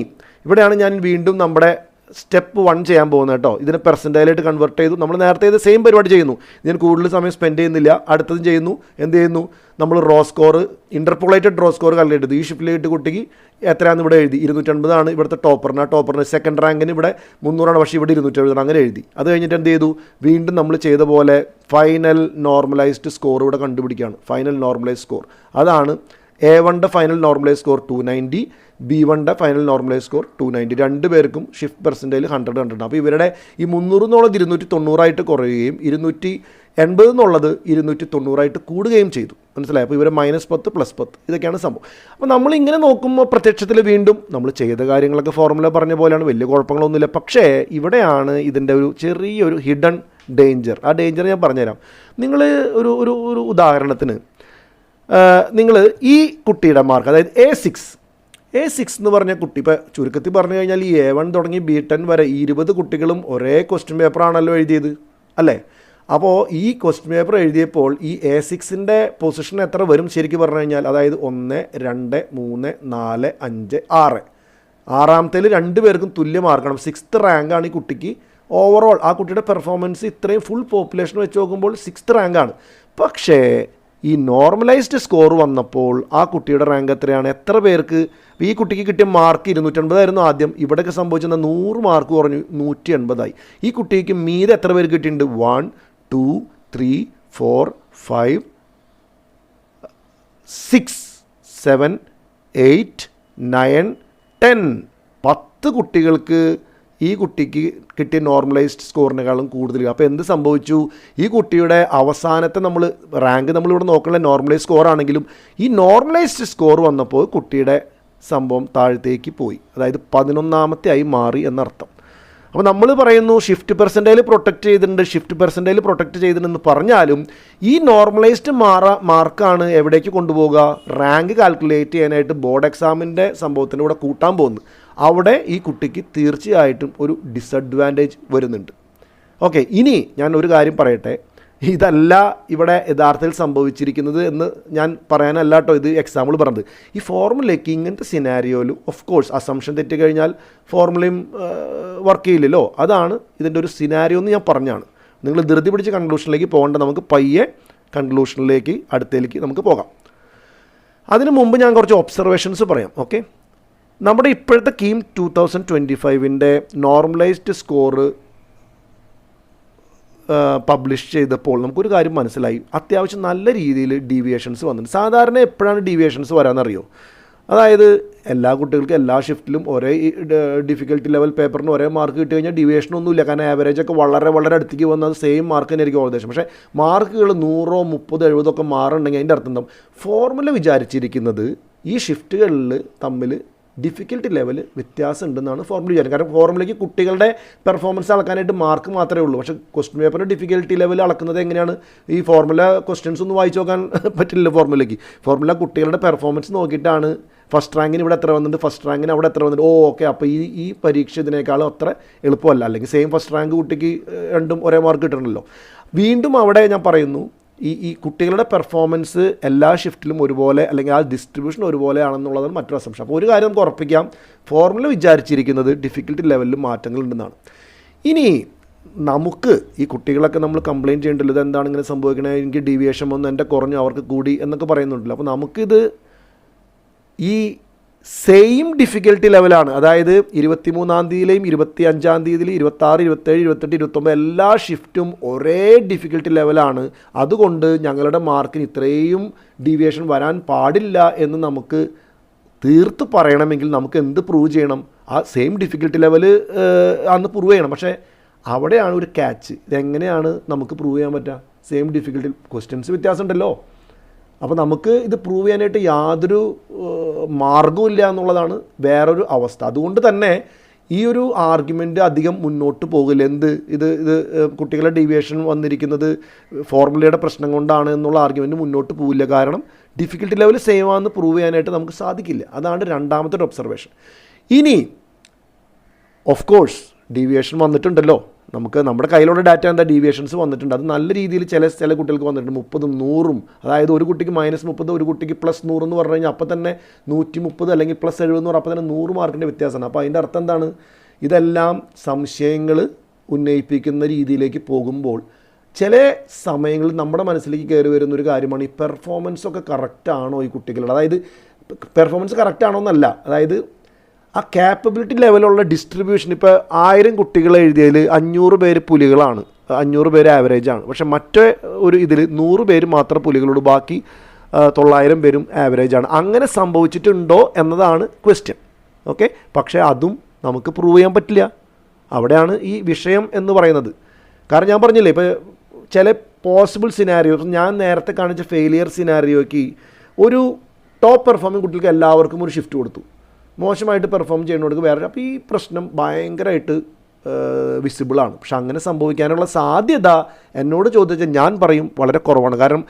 ഇവിടെയാണ് ഞാൻ വീണ്ടും നമ്മുടെ സ്റ്റെപ്പ് 1 ചെയ്യാൻ പോകുന്നത് കേട്ടോ. ഇതിനെ പെർസെൻറ്റേജായിട്ട് കൺവേർട്ട് ചെയ്തു. നമ്മൾ നേരത്തെ ഇത് സെയിം പരിപാടി ചെയ്യുന്നു. ഇതിന് കൂടുതൽ സമയം സ്പെൻഡ് ചെയ്യുന്നില്ല. അടുത്തതും ചെയ്യുന്നു. എന്ത് ചെയ്യുന്നു? നമ്മൾ raw score, interpolated raw score calculate ചെയ്തു. ഈ ഷിഫ്റ്റിൽ കിട്ടിയ കുട്ടിക്ക് എത്രയാണെന്ന് ഇവിടെ എഴുതി. 250 ആണ് ഇവിടുത്തെ ടോപ്പറിന്. സെക്കൻഡ് റാങ്കിന് ഇവിടെ 300 ആണ്, പക്ഷേ ഇവിടെ 270 അങ്ങനെ എഴുതി. അത് കഴിഞ്ഞിട്ട് എന്ത് ചെയ്തു? വീണ്ടും നമ്മൾ ചെയ്ത പോലെ ഫൈനൽ നോർമലൈസ്ഡ് സ്കോർ ഇവിടെ കണ്ടുപിടിക്കുകയാണ്. ഫൈനൽ നോർമലൈസ്ഡ് സ്കോർ അതാണ് A1 final normalise score 290, B1 final normalise score 290. രണ്ട് പേർക്കും ഷിഫ്റ്റ് പെർസെൻറ്റേജ് 100. അപ്പോൾ ഇവരുടെ ഈ 300 എന്നുള്ളത് 290 കുറയുകയും 280 എന്നുള്ളത് 290 കൂടുകയും ചെയ്തു. മനസ്സിലായി? അപ്പോൾ ഇവരെ -10 +10 ഇതൊക്കെയാണ് സംഭവം. അപ്പോൾ നമ്മളിങ്ങനെ നോക്കുമ്പോൾ പ്രത്യക്ഷത്തിൽ വീണ്ടും നമ്മൾ ചെയ്ത കാര്യങ്ങളൊക്കെ ഫോർമുല പറഞ്ഞ പോലെയാണ്, വലിയ കുഴപ്പങ്ങളൊന്നുമില്ല. പക്ഷേ ഇവിടെയാണ് ഇതിൻ്റെ ഒരു ചെറിയൊരു ഹിഡൻ ഡേഞ്ചർ. ആ ഡേഞ്ചർ ഞാൻ പറഞ്ഞുതരാം. നിങ്ങൾ ഒരു ഉദാഹരണത്തിന് നിങ്ങൾ ഈ കുട്ടിയുടെ മാർക്ക്, അതായത് A6 എന്ന് പറഞ്ഞ കുട്ടി, ഇപ്പോൾ ചുരുക്കത്തിൽ പറഞ്ഞു കഴിഞ്ഞാൽ ഈ A1 തുടങ്ങി B10 വരെ 20 കുട്ടികളും ഒരേ ക്വസ്റ്റ്യൻ പേപ്പറാണല്ലോ എഴുതിയത്, അല്ലേ? അപ്പോൾ ഈ ക്വസ്റ്റ്യൻ പേപ്പർ എഴുതിയപ്പോൾ ഈ A6ൻ്റെ പൊസിഷൻ എത്ര വരും ശരിക്കും പറഞ്ഞു കഴിഞ്ഞാൽ? അതായത് 1, 2, 3, 4, 5, 6. ആറാമത്തേൽ 2 പേർക്കും തുല്യ മാർക്കാണ്. 6th റാങ്കാണ് ഈ കുട്ടിക്ക്. ഓവറോൾ ആ കുട്ടിയുടെ പെർഫോമൻസ് ഇത്രയും ഫുൾ പോപ്പുലേഷൻ വെച്ച് നോക്കുമ്പോൾ 6th റാങ്കാണ്. പക്ഷേ ഈ നോർമലൈസ്ഡ് സ്കോർ വന്നപ്പോൾ ആ കുട്ടിയുടെ റാങ്ക് എത്രയാണ്? എത്ര പേർക്ക്? ഈ കുട്ടിക്ക് കിട്ടിയ മാർക്ക് 280 ആദ്യം. ഇവിടെയൊക്കെ സംഭവിച്ചെന്ന 100 മാർക്ക് കുറഞ്ഞു 180. ഈ കുട്ടിക്ക് മീതെ എത്ര പേർക്ക് കിട്ടിയിട്ടുണ്ട്? 1, 2, 3, 4, 5, 6, 7, 8, 9, 10. 10 കുട്ടികൾക്ക് ഈ കുട്ടിക്ക് കിട്ടിയ നോർമലൈസ്ഡ് സ്കോറിനേക്കാളും കൂടുതൽ. അപ്പോൾ എന്ത് സംഭവിച്ചു? ഈ കുട്ടിയുടെ അവസാനത്തെ റാങ്ക് നമ്മളിവിടെ നോക്കുന്ന നോർമലൈസ്ഡ് സ്കോർ ആണെങ്കിലും ഈ നോർമലൈസ്ഡ് സ്കോർ വന്നപ്പോൾ കുട്ടിയുടെ സംഭവം താഴത്തേക്ക് പോയി. അതായത് 11ാമത്തെ ആയി മാറി എന്നർത്ഥം. അപ്പോൾ നമ്മൾ പറയുന്നു ഷിഫ്റ്റ് പെർസെൻറ്റേജ് പ്രൊട്ടക്റ്റ് ചെയ്തിട്ടുണ്ടെന്ന് പറഞ്ഞാലും ഈ നോർമലൈസ്ഡ് മാർക്കാണ് എവിടേക്ക് കൊണ്ടുപോകുക? റാങ്ക് കാൽക്കുലേറ്റ് ചെയ്യാനായിട്ട് ബോർഡ് എക്സാമിൻ്റെ സംഭവത്തിൻ്റെ കൂടെ കൂട്ടാൻ പോകുന്നു. അവിടെ ഈ കുട്ടിക്ക് തീർച്ചയായിട്ടും ഒരു ഡിസഡ്വാൻറ്റേജ് വരുന്നുണ്ട്. ഓക്കെ, ഇനി ഞാൻ ഒരു കാര്യം പറയട്ടെ. ഇതല്ല ഇവിടെ യഥാർത്ഥത്തിൽ സംഭവിച്ചിരിക്കുന്നത് എന്ന് ഞാൻ പറയാനല്ല കേട്ടോ ഇത് എക്സാമ്പിൾ പറഞ്ഞത്. ഈ ഫോർമുലയ്ക്ക് ഇങ്ങനത്തെ സിനാരിയോയിൽ ഓഫ് കോഴ്സ് അസംഷൻ തെറ്റിക്കഴിഞ്ഞാൽ ഫോർമുലയും വർക്ക് ചെയ്യില്ലല്ലോ. അതാണ് ഇതിൻ്റെ ഒരു സിനാരിയോ എന്ന് ഞാൻ പറഞ്ഞാണ്. നിങ്ങൾ ധൃതി പിടിച്ച് കൺക്ലൂഷനിലേക്ക് പോകേണ്ട, നമുക്ക് പയ്യെ കൺക്ലൂഷനിലേക്ക് അടുത്തേക്ക് നമുക്ക് പോകാം. അതിനു മുമ്പ് ഞാൻ കുറച്ച് ഒബ്സർവേഷൻസ് പറയാം. ഓക്കെ, നമ്മുടെ ഇപ്പോഴത്തെ കീം 2025ൻ്റെ നോർമലൈസ്ഡ് സ്കോറ് പബ്ലിഷ് ചെയ്തപ്പോൾ നമുക്കൊരു കാര്യം മനസ്സിലായി. അത്യാവശ്യം നല്ല രീതിയിൽ ഡീവിയേഷൻസ് വന്നിട്ടുണ്ട്. സാധാരണ എപ്പോഴാണ് ഡീവിയേഷൻസ് വരാമെന്നറിയോ? അതായത് എല്ലാ കുട്ടികൾക്കും എല്ലാ ഷിഫ്റ്റിലും ഒരേ ഡിഫിക്കൽട്ടി ലെവൽ പേപ്പറിന് ഒരേ മാർക്ക് കിട്ടി കഴിഞ്ഞാൽ ഡീവിയേഷനൊന്നുമില്ല. കാരണം ആവറേജൊക്കെ വളരെ അടുത്തേക്ക് വന്നത് സെയിം മാർക്ക് തന്നെ ആയിരിക്കും ഏകദേശം. പക്ഷേ മാർക്കുകൾ 100, 30, 70 ഒക്കെ മാറുന്നുണ്ടെങ്കിൽ അതിൻ്റെ അർത്ഥം എന്താ? ഫോർമുല വിചാരിച്ചിരിക്കുന്നത് ഈ ഷിഫ്റ്റുകളിൽ തമ്മിൽ ഡിഫിക്കൽട്ടി ലെവൽ വ്യത്യാസം ഉണ്ടെന്നാണ് ഫോർമുല വിചാരിക്കുന്നത്. കാരണം ഫോർമുലയ്ക്ക് കുട്ടികളുടെ പെർഫോമൻസ് അളക്കാനായിട്ട് മാർക്ക് മാത്രമേ ഉള്ളൂ. പക്ഷേ ക്വസ്റ്റ്യൻ പേപ്പറിൻ്റെ ഡിഫിക്കൽട്ടി ലെവൽ അളക്കുന്നത് എങ്ങനെയാണ്? ഈ ഫോർമുല ക്വസ്റ്റ്യൻസ് ഒന്നും വായിച്ചു നോക്കാൻ പറ്റില്ല ഫോർമുലയ്ക്ക്. ഫോർമുല കുട്ടികളുടെ പെർഫോമൻസ് നോക്കിയിട്ടാണ് ഫസ്റ്റ് റാങ്കിന് ഇവിടെ എത്ര വന്നിട്ടുണ്ട്, ഫസ്റ്റ് റാങ്കിന് അവിടെ എത്ര വന്നിട്ടുണ്ട്. ഓക്കെ, അപ്പോൾ ഈ പരീക്ഷ ഇതിനേക്കാളും അത്ര എളുപ്പമല്ല. അല്ലെങ്കിൽ സെയിം ഫസ്റ്റ് റാങ്ക് കുട്ടിക്ക് രണ്ടും ഒരേ മാർക്ക് കിട്ടണമല്ലോ. വീണ്ടും അവിടെ ഞാൻ പറയുന്നു ഈ കുട്ടികളുടെ പെർഫോമൻസ് എല്ലാ ഷിഫ്റ്റിലും ഒരുപോലെ, അല്ലെങ്കിൽ ആ ഡിസ്ട്രിബ്യൂഷൻ ഒരുപോലെ ആണെന്നുള്ളതാണ് മറ്റൊരു അസംഷൻ. അപ്പോൾ ഒരു കാര്യം നമുക്ക് ഉറപ്പിക്കാം, ഫോർമുല വിചാരിച്ചിരിക്കുന്നത് ഡിഫിക്കൽട്ടി ലെവലിൽ മാറ്റങ്ങളുണ്ടെന്നാണ്. ഇനി നമുക്ക് ഈ കുട്ടികളൊക്കെ നമ്മൾ കംപ്ലയിൻറ്റ് ചെയ്യേണ്ടല്ലോ, ഇതെന്താണ് ഇങ്ങനെ സംഭവിക്കണേ, എനിക്ക് ഡീവിയേഷൻ വന്ന് എൻ്റെ കുറഞ്ഞു അവർക്ക് കൂടി എന്നൊക്കെ പറയുന്നുണ്ടല്ലോ. അപ്പോൾ നമുക്കിത് ഈ സെയിം ഡിഫിക്കൽട്ടി ലെവലാണ്. അതായത് 23-ാം തീയതിയിലെയും 25-ാം തീയതിയിലും 26, 27, 28, 29 എല്ലാ ഷിഫ്റ്റും ഒരേ ഡിഫിക്കൽട്ടി ലെവലാണ്. അതുകൊണ്ട് ഞങ്ങളുടെ മാർക്കിന് ഇത്രയും ഡീവിയേഷൻ വരാൻ പാടില്ല എന്ന് നമുക്ക് തീർത്ത് പറയണമെങ്കിൽ നമുക്ക് എന്ത് പ്രൂവ് ചെയ്യണം? ആ സെയിം ഡിഫിക്കൽട്ടി ലെവൽ അന്ന് പ്രൂവ് ചെയ്യണം. പക്ഷേ അവിടെയാണ് ഒരു ക്യാച്ച്. ഇതെങ്ങനെയാണ് നമുക്ക് പ്രൂവ് ചെയ്യാൻ പറ്റുക? സെയിം ഡിഫിക്കൽട്ടി ക്വസ്റ്റ്യൻസ് വ്യത്യാസം ഉണ്ടല്ലോ. അപ്പോൾ നമുക്ക് ഇത് പ്രൂവ് ചെയ്യാനായിട്ട് യാതൊരു മാർഗവും ഇല്ല എന്നുള്ളതാണ് വേറൊരു അവസ്ഥ. അതുകൊണ്ട് തന്നെ ഈ ഒരു ആർഗ്യുമെൻ്റ് അധികം മുന്നോട്ട് പോകില്ല. ഇത് കുട്ടികളുടെ ഡീവിയേഷൻ വന്നിരിക്കുന്നത് ഫോർമുലയുടെ പ്രശ്നം കൊണ്ടാണ് എന്നുള്ള ആർഗ്യുമെൻറ്റ് മുന്നോട്ട് പോകില്ല. കാരണം ഡിഫിക്കൽട്ടി ലെവൽ സെയിം ആണെന്ന് പ്രൂവ് ചെയ്യാനായിട്ട് നമുക്ക് സാധിക്കില്ല. അതാണ് രണ്ടാമത്തെ ഒരു ഒബ്സർവേഷൻ. ഇനി ഓഫ് കോഴ്സ് ഡീവിയേഷൻ വന്നിട്ടുണ്ടല്ലോ. നമുക്ക് നമ്മുടെ കയ്യിലുള്ള ഡാറ്റ എന്താ? ഡീവിയേഷൻസ് വന്നിട്ടുണ്ട്. അത് നല്ല രീതിയിൽ ചില കുട്ടികൾക്ക് വന്നിട്ടുണ്ട്. 30-ഉം 100-ഉം. അതായത് ഒരു കുട്ടിക്ക് -30, ഒരു കുട്ടിക്ക് +100 എന്ന് പറഞ്ഞു കഴിഞ്ഞാൽ അപ്പോൾ തന്നെ 130 അല്ലെങ്കിൽ +70 എന്ന് പറഞ്ഞാൽ അപ്പോൾ തന്നെ 100 മാർക്കിൻ്റെ വ്യത്യാസമാണ്. അപ്പോൾ അതിൻ്റെ അർത്ഥം എന്താണ്? ഇതെല്ലാം സംശയങ്ങൾ ഉന്നയിപ്പിക്കുന്ന രീതിയിലേക്ക് പോകുമ്പോൾ ചില സമയങ്ങളിൽ നമ്മുടെ മനസ്സിലേക്ക് കയറി വരുന്നൊരു കാര്യമാണ് ഈ പെർഫോമൻസൊക്കെ കറക്റ്റാണോ ഈ കുട്ടികളുടെ. അതായത് പെർഫോമൻസ് കറക്റ്റാണോ എന്നല്ല, അതായത് ആ ക്യാപ്പബിലിറ്റി ലെവലുള്ള ഡിസ്ട്രിബ്യൂഷൻ. ഇപ്പോൾ 1000 കുട്ടികൾ എഴുതിയതിൽ 500 പേര് പുലികളാണ്, 500 പേര് ആവറേജാണ്. പക്ഷേ മറ്റേ ഒരു ഇതിൽ 100 പേര് മാത്രം പുലികളോട്, ബാക്കി 900 പേരും ആവറേജാണ്. അങ്ങനെ സംഭവിച്ചിട്ടുണ്ടോ എന്നതാണ് ക്വസ്റ്റ്യൻ. ഓക്കെ, പക്ഷേ അതും നമുക്ക് പ്രൂവ് ചെയ്യാൻ പറ്റില്ല. അവിടെയാണ് ഈ വിഷയം എന്ന് പറയുന്നത്. കാരണം ഞാൻ പറഞ്ഞില്ലേ, ഇപ്പോൾ ചില പോസിബിൾ സിനാരിയോ, ഞാൻ നേരത്തെ കാണിച്ച ഫെയിലിയർ സിനാരിയോയ്ക്ക് ഒരു ടോപ്പ് പെർഫോമിംഗ് കുട്ടികൾക്ക് എല്ലാവർക്കും ഒരു ഷിഫ്റ്റ് കൊടുത്തു, മോശമായിട്ട് പെർഫോം ചെയ്യുന്നവർക്ക് വേറെ. അപ്പോൾ ഈ പ്രശ്നം ഭയങ്കരമായിട്ട് വിസിബിളാണ്. പക്ഷെ അങ്ങനെ സംഭവിക്കാനുള്ള സാധ്യത എന്നോട് ചോദിച്ചാൽ ഞാൻ പറയും വളരെ കുറവാണ്. കാരണം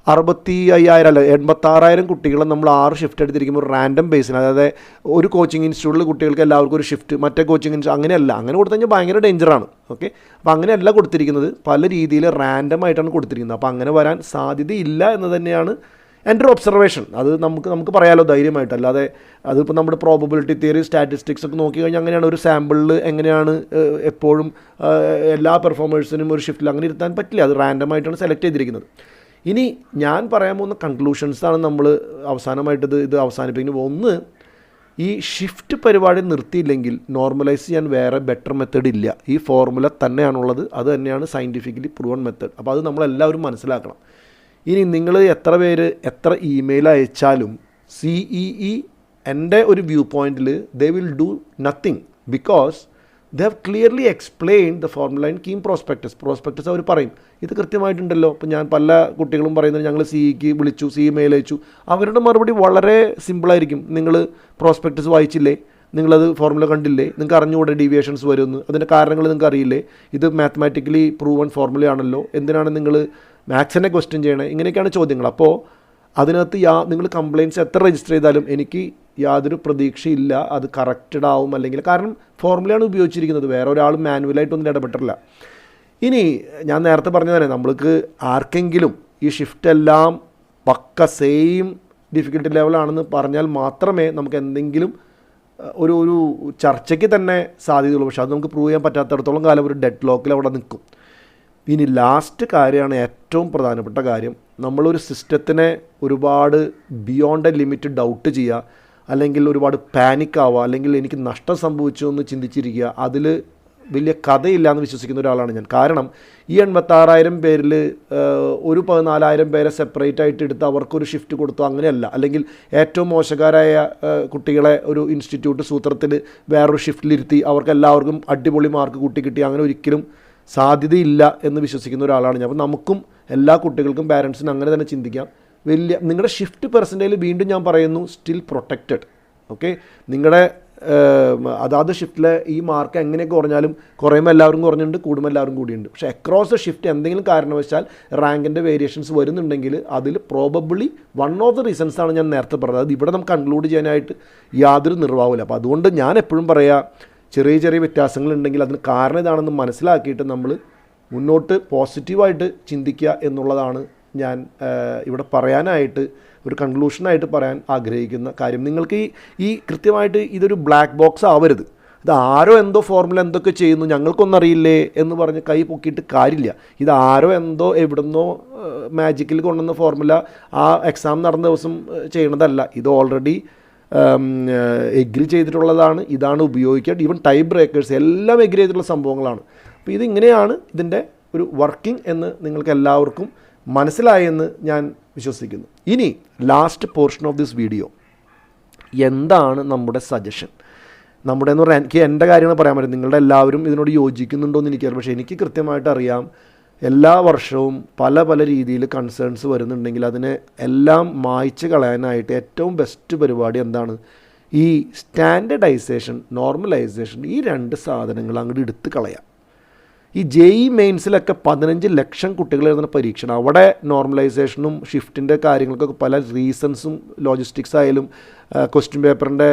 65,000 അല്ല 86,000 കുട്ടികളെ നമ്മൾ 6 ഷിഫ്റ്റ് എടുത്തിരിക്കുമ്പോൾ റാൻഡം ബേസിന്, അതായത് ഒരു കോച്ചിങ് ഇൻസ്റ്റിറ്റ്യൂട്ടിൽ കുട്ടികൾക്ക് എല്ലാവർക്കും ഒരു ഷിഫ്റ്റ്, മറ്റേ കോച്ചിങ് ഇൻസ്റ്റിറ്റ്യൂട്ട് അങ്ങനെയല്ല. അങ്ങനെ കൊടുത്തു കഴിഞ്ഞാൽ ഭയങ്കര ഡേഞ്ചറാണ്. ഓക്കെ, അപ്പോൾ അങ്ങനെയല്ല കൊടുത്തിരിക്കുന്നത്, പല രീതിയിൽ റാൻഡമായിട്ടാണ് കൊടുത്തിരിക്കുന്നത്. അപ്പോൾ അങ്ങനെ വരാൻ സാധ്യതയില്ല എന്ന് തന്നെയാണ് എൻ്റെ ഒരു ഒബ്സർവേഷൻ. അത് നമുക്ക് പറയാമല്ലോ ധൈര്യമായിട്ട്. അല്ലാതെ അതിപ്പോൾ നമ്മുടെ പ്രോബബിലിറ്റി തിയറി, സ്റ്റാറ്റിസ്റ്റിക്സ് ഒക്കെ നോക്കി കഴിഞ്ഞാൽ അങ്ങനെയാണ് ഒരു സാമ്പിളിൽ എങ്ങനെയാണ് എപ്പോഴും എല്ലാ പെർഫോമേഴ്സിനും ഒരു ഷിഫ്റ്റിൽ അങ്ങനെ ഇരുത്താൻ പറ്റില്ല. അത് റാൻഡമായിട്ടാണ് സെലക്ട് ചെയ്തിരിക്കുന്നത്. ഇനി ഞാൻ പറയാൻ പോകുന്ന കൺക്ലൂഷൻസാണ് നമ്മൾ അവസാനമായിട്ട് ഇത് അവസാനിപ്പിക്കുന്നത്. ഒന്ന്, ഈ ഷിഫ്റ്റ് പരിപാടി നിർത്തിയില്ലെങ്കിൽ നോർമലൈസ് ചെയ്യാൻ വേറെ ബെറ്റർ മെത്തേഡ് ഇല്ല. ഈ ഫോർമുല തന്നെയാണുള്ളത്. അത് തന്നെയാണ് സയൻറ്റിഫിക്കലി പ്രൂവൺ മെത്തേഡ്. അപ്പോൾ അത് നമ്മളെല്ലാവരും മനസ്സിലാക്കണം. ഇനി നിങ്ങൾ എത്ര പേര് എത്ര ഇമെയിൽ അയച്ചാലും CEE എൻ്റെ ഒരു വ്യൂ പോയിൻറ്റിൽ they will do nothing, because they have clearly explain the formula in KEAM prospectus. അവർ പറയും ഇത് കൃത്യമായിട്ടുണ്ടല്ലോ. ഇപ്പോൾ ഞാൻ പല കുട്ടികളും പറയുന്നത് ഞങ്ങൾ CEക്ക് വിളിച്ചു, CE മെയിൽ അയച്ചു. അവരുടെ മറുപടി വളരെ സിമ്പിളായിരിക്കും. നിങ്ങൾ പ്രോസ്പെക്ടസ് വായിച്ചില്ലേ? നിങ്ങളത് ഫോർമുല കണ്ടില്ലേ? നിങ്ങൾക്ക് അറിഞ്ഞുകൂടെ ഡീവിയേഷൻസ് വരുമെന്ന്? അതിൻ്റെ കാരണങ്ങൾ നിങ്ങൾക്ക് അറിയില്ലേ? ഇത് മാത്തമാറ്റിക്കലി പ്രൂവൺ ഫോർമുലയാണല്ലോ, എന്തിനാണ് നിങ്ങൾ മാത്സിനെ ക്വസ്റ്റ്യൻ ചെയ്യണേ? ഇങ്ങനെയൊക്കെയാണ് ചോദ്യങ്ങൾ. അപ്പോൾ അതിനകത്ത് നിങ്ങൾ കംപ്ലയിൻറ്റ്സ് എത്ര രജിസ്റ്റർ ചെയ്താലും എനിക്ക് യാതൊരു പ്രതീക്ഷയില്ല അത് കറക്റ്റഡ് ആവും അല്ലെങ്കിൽ, കാരണം ഫോർമുലയാണ് ഉപയോഗിച്ചിരിക്കുന്നത്, വേറെ ഒരാൾ മാനുവലായിട്ടൊന്നും ഇടപെട്ടിട്ടില്ല. ഇനി ഞാൻ നേരത്തെ പറഞ്ഞ തന്നെ നമ്മൾക്ക് ആർക്കെങ്കിലും ഈ ഷിഫ്റ്റ് എല്ലാം പക്ക സെയിം ഡിഫിക്കൽട്ടി ലെവലാണെന്ന് പറഞ്ഞാൽ മാത്രമേ നമുക്ക് എന്തെങ്കിലും ഒരു ചർച്ചയ്ക്ക് തന്നെ സാധ്യതയുള്ളൂ. പക്ഷേ അത് നമുക്ക് പ്രൂവ് ചെയ്യാൻ പറ്റാത്തടത്തോളം കാലം ഒരു ഡെഡ് ലോക്കിൽ അവിടെ നിൽക്കും. ഇനി ലാസ്റ്റ് കാര്യമാണ് ഏറ്റവും പ്രധാനപ്പെട്ട കാര്യം. നമ്മളൊരു സിസ്റ്റത്തിനെ ഒരുപാട് ബിയോണ്ട് എ ലിമിറ്റ് ഡൗട്ട് ചെയ്യുക, അല്ലെങ്കിൽ ഒരുപാട് പാനിക് ആവുക, അല്ലെങ്കിൽ എനിക്ക് നഷ്ടം സംഭവിച്ചു എന്ന് ചിന്തിച്ചിരിക്കുക, അതിൽ വലിയ കഥയില്ല എന്ന് വിശ്വസിക്കുന്ന ഒരാളാണ് ഞാൻ. കാരണം ഈ 86,000 പേരിൽ ഒരു 14,000 പേരെ സെപ്പറേറ്റ് ആയിട്ട് എടുത്ത് അവർക്കൊരു ഷിഫ്റ്റ് കൊടുത്തു, അങ്ങനെയല്ല. അല്ലെങ്കിൽ ഏറ്റവും മോശക്കാരായ കുട്ടികളെ ഒരു ഇൻസ്റ്റിറ്റ്യൂട്ട് സൂത്രത്തിൽ വേറൊരു ഷിഫ്റ്റിലിരുത്തി അവർക്ക് എല്ലാവർക്കും അടിപൊളി മാർക്ക് കൂട്ടി കിട്ടി, അങ്ങനെ ഒരിക്കലും സാധ്യതയില്ല എന്ന് വിശ്വസിക്കുന്ന ഒരാളാണ് ഞാൻ. അപ്പോൾ നമുക്കും എല്ലാ കുട്ടികൾക്കും പാരൻസിനും അങ്ങനെ തന്നെ ചിന്തിക്കാം. നിങ്ങളുടെ ഷിഫ്റ്റ് പെർസെൻറ്റേജ് വീണ്ടും ഞാൻ പറയുന്നു സ്റ്റിൽ പ്രൊട്ടക്റ്റഡ്. ഓക്കെ, നിങ്ങളുടെ അതാത് ഷിഫ്റ്റിലെ ഈ മാർക്ക് എങ്ങനെയൊക്കെ കുറഞ്ഞാലും കുറയുമ്പോൾ എല്ലാവരും കുറഞ്ഞിട്ടുണ്ട്, കൂടുമ്പോൾ എല്ലാവരും കൂടിയുണ്ട്. പക്ഷേ അക്രോസ് ദ ഷിഫ്റ്റ് എന്തെങ്കിലും കാരണവശാൽ റാങ്കിൻ്റെ വേരിയേഷൻസ് വരുന്നുണ്ടെങ്കിൽ അതിൽ പ്രോബബ്ലി വൺ ഓഫ് ദ റീസൺസാണ് ഞാൻ നേരത്തെ പറഞ്ഞത്. അത് ഇവിടെ നമുക്ക് കൺക്ലൂഡ് ചെയ്യാനായിട്ട് യാതൊരു നിർവാഹമില്ല. അപ്പോൾ അതുകൊണ്ട് ഞാൻ എപ്പോഴും പറയാം, ചെറിയ ചെറിയ വ്യത്യാസങ്ങളുണ്ടെങ്കിൽ അതിന് കാരണം ഇതാണെന്ന് മനസ്സിലാക്കിയിട്ട് നമ്മൾ മുന്നോട്ട് പോസിറ്റീവായിട്ട് ചിന്തിക്കുക എന്നുള്ളതാണ് ഞാൻ ഇവിടെ പറയാനായിട്ട് ഒരു കൺക്ലൂഷനായിട്ട് പറയാൻ ആഗ്രഹിക്കുന്ന കാര്യം. നിങ്ങൾക്ക് ഈ കൃത്യമായിട്ട് ഇതൊരു ബ്ലാക്ക് ബോക്സ് ആവരുത്. ഇത് ആരോ എന്തോ ഫോർമുല എന്തൊക്കെ ചെയ്യുന്നു ഞങ്ങൾക്കൊന്നും അറിയില്ലേ എന്ന് പറഞ്ഞ് കൈ പൊക്കിയിട്ട് കാര്യമില്ല. ഇത് ആരോ എന്തോ എവിടുന്നോ മാജിക്കിൽ കൊണ്ടുവന്ന ഫോർമുല ആ എക്സാം നടന്ന ദിവസം ചെയ്യണതല്ല. ഇത് ഓൾറെഡി എഗ്രി ചെയ്തിട്ടുള്ളതാണ്, ഇതാണ് ഉപയോഗിക്കുക. ഈവൻ ടൈ ബ്രേക്കേഴ്സ് എല്ലാം എഗ്രി ചെയ്തിട്ടുള്ള സംഭവങ്ങളാണ്. അപ്പോൾ ഇതിങ്ങനെയാണ് ഇതിൻ്റെ ഒരു വർക്കിംഗ് എന്ന് നിങ്ങൾക്ക് എല്ലാവർക്കും മനസ്സിലായെന്ന് ഞാൻ വിശ്വസിക്കുന്നു. ഇനി last portion of this video, എന്താണ് നമ്മുടെ സജഷൻ? നമ്മുടെ എന്ന് പറഞ്ഞാൽ എനിക്ക് എൻ്റെ കാര്യങ്ങൾ പറയാൻ പറ്റും, നിങ്ങളുടെ എല്ലാവരും ഇതിനോട് യോജിക്കുന്നുണ്ടോ എന്ന് എനിക്കറിയാം. പക്ഷേ എനിക്ക് കൃത്യമായിട്ട് അറിയാം, എല്ലാ വർഷവും പല പല രീതിയിൽ കൺസേൺസ് വരുന്നുണ്ടെങ്കിൽ അതിനെ എല്ലാം മായ്ച്ച് കളയാനായിട്ട് ഏറ്റവും ബെസ്റ്റ് പരിപാടി എന്താണ്? ഈ സ്റ്റാൻഡർഡൈസേഷൻ, നോർമലൈസേഷൻ, ഈ രണ്ട് സാധനങ്ങൾ അങ്ങോട്ട് എടുത്ത് കളയാം. ഈ JEE മെയിൻസിലൊക്കെ 15 ലക്ഷം കുട്ടികൾ എഴുതുന്ന പരീക്ഷയാണ്. അവിടെ നോർമലൈസേഷനും ഷിഫ്റ്റിൻ്റെ കാര്യങ്ങൾക്കൊക്കെ പല റീസൺസും ലോജിസ്റ്റിക്സ് ആയാലും ക്വസ്റ്റ്യൻ പേപ്പറിൻ്റെ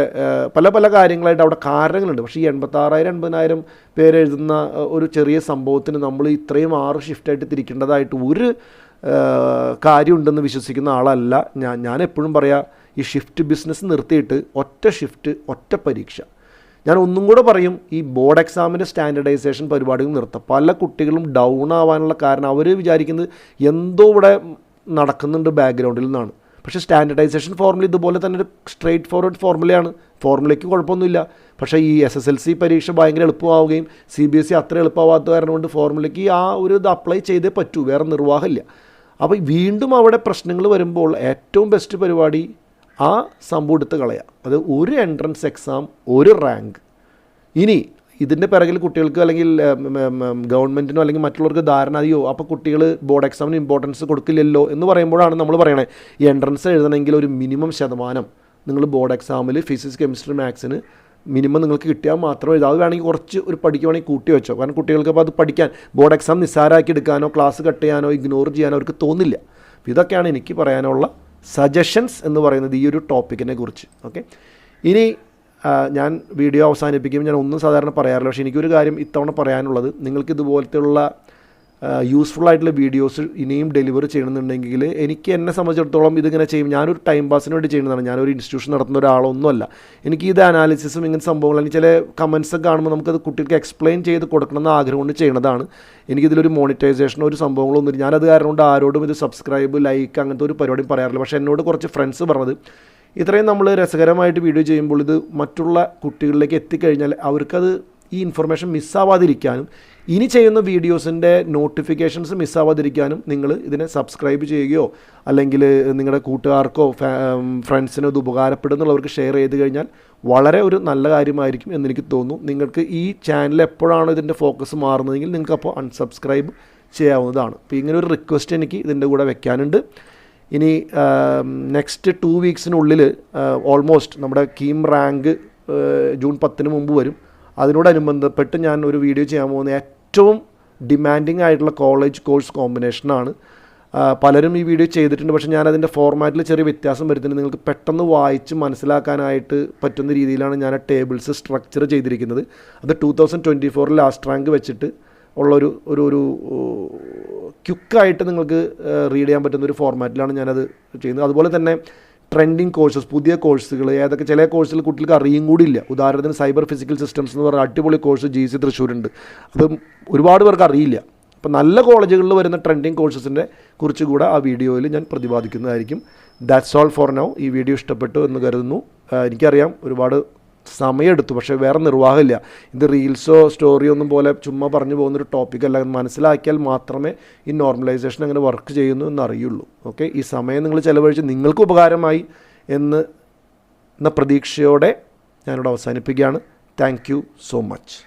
പല പല കാര്യങ്ങളായിട്ട് അവിടെ കാരണങ്ങളുണ്ട്. പക്ഷേ ഈ 86,000-80,000 പേര് എഴുതുന്ന ഒരു ചെറിയ സംഭവത്തിന് നമ്മൾ ഇത്രയും 6 ഷിഫ്റ്റായിട്ട് തിരിക്കേണ്ടതായിട്ട് ഒരു കാര്യമുണ്ടെന്ന് വിശ്വസിക്കുന്ന ആളല്ല ഞാൻ എപ്പോഴും പറയാം, ഈ ഷിഫ്റ്റ് ബിസിനസ് നിർത്തിയിട്ട് ഒറ്റ ഷിഫ്റ്റ്, ഒറ്റ പരീക്ഷ. ഞാൻ ഒന്നും കൂടെ പറയും, ഈ ബോർഡ് എക്സാമിൻ്റെ സ്റ്റാൻഡർഡൈസേഷൻ പരിപാടികൾ നിർത്താം. പല കുട്ടികളും ഡൗൺ ആവാനുള്ള കാരണം അവർ വിചാരിക്കുന്നത് എന്തോ ഇവിടെ നടക്കുന്നുണ്ട് ബാക്ക്ഗ്രൗണ്ടിൽ നിന്നാണ്. പക്ഷേ സ്റ്റാൻഡർഡൈസേഷൻ ഫോർമുല ഇതുപോലെ തന്നെ ഒരു സ്ട്രെയിറ്റ് ഫോർവേഡ് ഫോർമുലയാണ്. ഫോർമുലയ്ക്ക് കുഴപ്പമൊന്നുമില്ല. പക്ഷേ ഈ SSLC പരീക്ഷ ഭയങ്കര എളുപ്പമാവുകയും CBSE അത്ര എളുപ്പമാവാത്ത കാരണം കൊണ്ട് ഫോർമുലയ്ക്ക് ആ ഒരു ഇത് അപ്ലൈ ചെയ്തേ പറ്റൂ, വേറെ നിർവാഹമില്ല. അപ്പോൾ വീണ്ടും അവിടെ പ്രശ്നങ്ങൾ വരുമ്പോൾ ഏറ്റവും ബെസ്റ്റ് പരിപാടി ആ സംഭവം എടുത്ത് കളയാം. അത് ഒരു എൻട്രൻസ് എക്സാം, ഒരു റാങ്ക്. ഇനി ഇതിൻ്റെ പിറകിൽ കുട്ടികൾക്ക് അല്ലെങ്കിൽ ഗവൺമെൻറ്റിനോ അല്ലെങ്കിൽ മറ്റുള്ളവർക്ക് ധാരണ അറിയോ, അപ്പോൾ കുട്ടികൾ ബോർഡ് എക്സാമിന് ഇമ്പോർട്ടൻസ് കൊടുക്കില്ലല്ലോ എന്ന് പറയുമ്പോഴാണ് നമ്മൾ പറയണേ, ഈ എൻട്രൻസ് എഴുതണമെങ്കിൽ ഒരു മിനിമം ശതമാനം നിങ്ങൾ ബോർഡ് എക്സാമിൽ ഫിസിക്സ്, കെമിസ്ട്രി, മാത്സിന് മിനിമം നിങ്ങൾക്ക് കിട്ടിയാൽ മാത്രമേ എഴുതാം. അത് വേണമെങ്കിൽ കുറച്ച് ഒരു പഠിക്കുവാണെങ്കിൽ കൂട്ടി വെച്ചോ. കാരണം കുട്ടികൾക്ക് അപ്പോൾ അത് പഠിക്കാൻ ബോർഡ് എക്സാം നിസ്സാരമാക്കി എടുക്കാനോ ക്ലാസ് കട്ട് ചെയ്യാനോ ഇഗ്നോർ ചെയ്യാനോ അവർക്ക് തോന്നില്ല. ഇതൊക്കെയാണ് എനിക്ക് പറയാനുള്ള സജഷൻസ് എന്ന് പറയുന്നത് ഈ ഒരു ടോപ്പിക്കിനെ കുറിച്ച്. ഓക്കെ, ഇനി ഞാൻ വീഡിയോ അവസാനിപ്പിക്കുമ്പോൾ ഞാൻ ഒന്നും സാധാരണ പറയാറില്ല. പക്ഷേ എനിക്കൊരു കാര്യം ഇത്തവണ പറയാനുള്ളത്, നിങ്ങൾക്ക് ഇതുപോലത്തെയുള്ള യൂസ്ഫുൾ ആയിട്ടുള്ള വീഡിയോസ് ഇനിയും ഡെലിവർ ചെയ്യണമെന്നുണ്ടെങ്കിൽ എനിക്ക് എന്നെ സംബന്ധിച്ചിടത്തോളം ഇതിങ്ങനെ ചെയ്യും. ഞാനൊരു ടൈം പാസിന് വേണ്ടി ചെയ്യുന്നതാണ്. ഞാനൊരു ഇൻസ്റ്റിറ്റ്യൂഷൻ നടത്തുന്ന ഒരാളൊന്നുമല്ല. എനിക്ക് ഇത് അനാലിസിസും ഇങ്ങനത്തെ സംഭവങ്ങൾ, അല്ലെങ്കിൽ ചില കമൻസൊക്കെ കാണുമ്പോൾ നമുക്കത് കുട്ടികൾക്ക് എക്സ്പ്ലെയിൻ ചെയ്ത് കൊടുക്കണമെന്ന് ആഗ്രഹം കൊണ്ട് ചെയ്യുന്നതാണ്. എനിക്കിതിലൊരു മോണിറ്റൈസേഷനോ ഒരു സംഭവങ്ങളൊന്നും ഞാനത് കാരണം കൊണ്ട് ആരോടും ഇത് സബ്സ്ക്രൈബ്, ലൈക്ക് അങ്ങനത്തെ ഒരു പരിപാടിയും പറയാറില്ല. പക്ഷേ എന്നോട് കുറച്ച് ഫ്രണ്ട്സ് പറഞ്ഞത്, ഇത്രയും നമ്മൾ രസകരമായിട്ട് വീഡിയോ ചെയ്യുമ്പോൾ ഇത് മറ്റുള്ള കുട്ടികളിലേക്ക് എത്തിക്കഴിഞ്ഞാൽ അവർക്കത് ഈ ഇൻഫർമേഷൻ മിസ്സാവാതിരിക്കാനും ഇനി ചെയ്യുന്ന വീഡിയോസിൻ്റെ നോട്ടിഫിക്കേഷൻസ് മിസ്സാവാതിരിക്കാനും നിങ്ങൾ ഇതിനെ സബ്സ്ക്രൈബ് ചെയ്യുകയോ അല്ലെങ്കിൽ നിങ്ങളുടെ കൂട്ടുകാർക്കോ ഫ്രണ്ട്സിനോ ഇത് ഉപകാരപ്പെടുന്നുള്ളവർക്ക് ഷെയർ ചെയ്ത് കഴിഞ്ഞാൽ വളരെ ഒരു നല്ല കാര്യമായിരിക്കും എന്നെനിക്ക് തോന്നുന്നു. നിങ്ങൾക്ക് ഈ ചാനൽ എപ്പോഴാണോ ഇതിൻ്റെ ഫോക്കസ് മാറുന്നതെങ്കിൽ നിങ്ങൾക്ക് അപ്പോൾ അൺസബ്സ്ക്രൈബ് ചെയ്യാവുന്നതാണ്. അപ്പോൾ ഇങ്ങനെ ഒരു റിക്വസ്റ്റ് എനിക്ക് ഇതിൻ്റെ കൂടെ വെക്കാനുണ്ട്. ഇനി നെക്സ്റ്റ് 2 വീക്സിനുള്ളിൽ ഓൾമോസ്റ്റ് നമ്മുടെ കീം റാങ്ക് ജൂൺ 10 മുമ്പ് വരും. അതിനോടനുബന്ധപ്പെട്ട് ഞാൻ ഒരു വീഡിയോ ചെയ്യാൻ പോകുന്ന ഏറ്റവും ഡിമാൻഡിങ് ആയിട്ടുള്ള കോളേജ് കോഴ്സ് കോമ്പിനേഷനാണ്. പലരും ഈ വീഡിയോ ചെയ്തിട്ടുണ്ട്, പക്ഷേ ഞാനതിൻ്റെ ഫോർമാറ്റിൽ ചെറിയ വ്യത്യാസം വരുത്തുന്നുണ്ട്. നിങ്ങൾക്ക് പെട്ടെന്ന് വായിച്ച് മനസ്സിലാക്കാനായിട്ട് പറ്റുന്ന രീതിയിലാണ് ഞാൻ ആ ടേബിൾസ് സ്ട്രക്ചർ ചെയ്തിരിക്കുന്നത്. അത് 2024 ലാസ്റ്റ് റാങ്ക് വെച്ചിട്ട് ഉള്ളൊരു ഒരു ക്വിക്കായിട്ട് നിങ്ങൾക്ക് റീഡ് ചെയ്യാൻ പറ്റുന്ന ഒരു ഫോർമാറ്റിലാണ് ഞാനത് ചെയ്യുന്നത്. അതുപോലെ തന്നെ ട്രെൻഡിങ് കോഴ്സസ്, പുതിയ കോഴ്സുകൾ ഏതൊക്കെ, ചില കോഴ്സുകൾ കുട്ടികൾക്ക് അറിയും കൂടിയില്ല. ഉദാഹരണത്തിന് സൈബർ ഫിസിക്കൽ സിസ്റ്റംസ് എന്ന് പറഞ്ഞ അടിപൊളി കോഴ്സ് GC തൃശ്ശൂരുണ്ട്. അത് ഒരുപാട് പേർക്ക് അറിയില്ല. അപ്പോൾ നല്ല കോളേജുകളിൽ വരുന്ന ട്രെൻഡിങ് കോഴ്സസിൻ്റെ കുറിച്ച് കൂടെ ആ വീഡിയോയിൽ ഞാൻ പ്രതിപാദിക്കുന്നതായിരിക്കും. That's all for now. ഈ വീഡിയോ ഇഷ്ടപ്പെട്ടു എന്ന് കരുതുന്നു. എനിക്കറിയാം ഒരുപാട് സമയമെടുത്തു, പക്ഷേ വേറെ നിർവാഹമില്ല. ഇത് റീൽസോ സ്റ്റോറിയോ ഒന്നും പോലെ ചുമ്മാ പറഞ്ഞു പോകുന്നൊരു ടോപ്പിക്കല്ല. മനസ്സിലാക്കിയാൽ മാത്രമേ ഈ നോർമലൈസേഷൻ അങ്ങനെ വർക്ക് ചെയ്യുന്നു എന്നറിയുള്ളൂ. ഓക്കെ, ഈ സമയം നിങ്ങൾ ചിലവഴിച്ച് നിങ്ങൾക്ക് ഉപകാരമായി എന്ന പ്രതീക്ഷയോടെ ഞാനിവിടെ അവസാനിപ്പിക്കുകയാണ്. Thank you so much.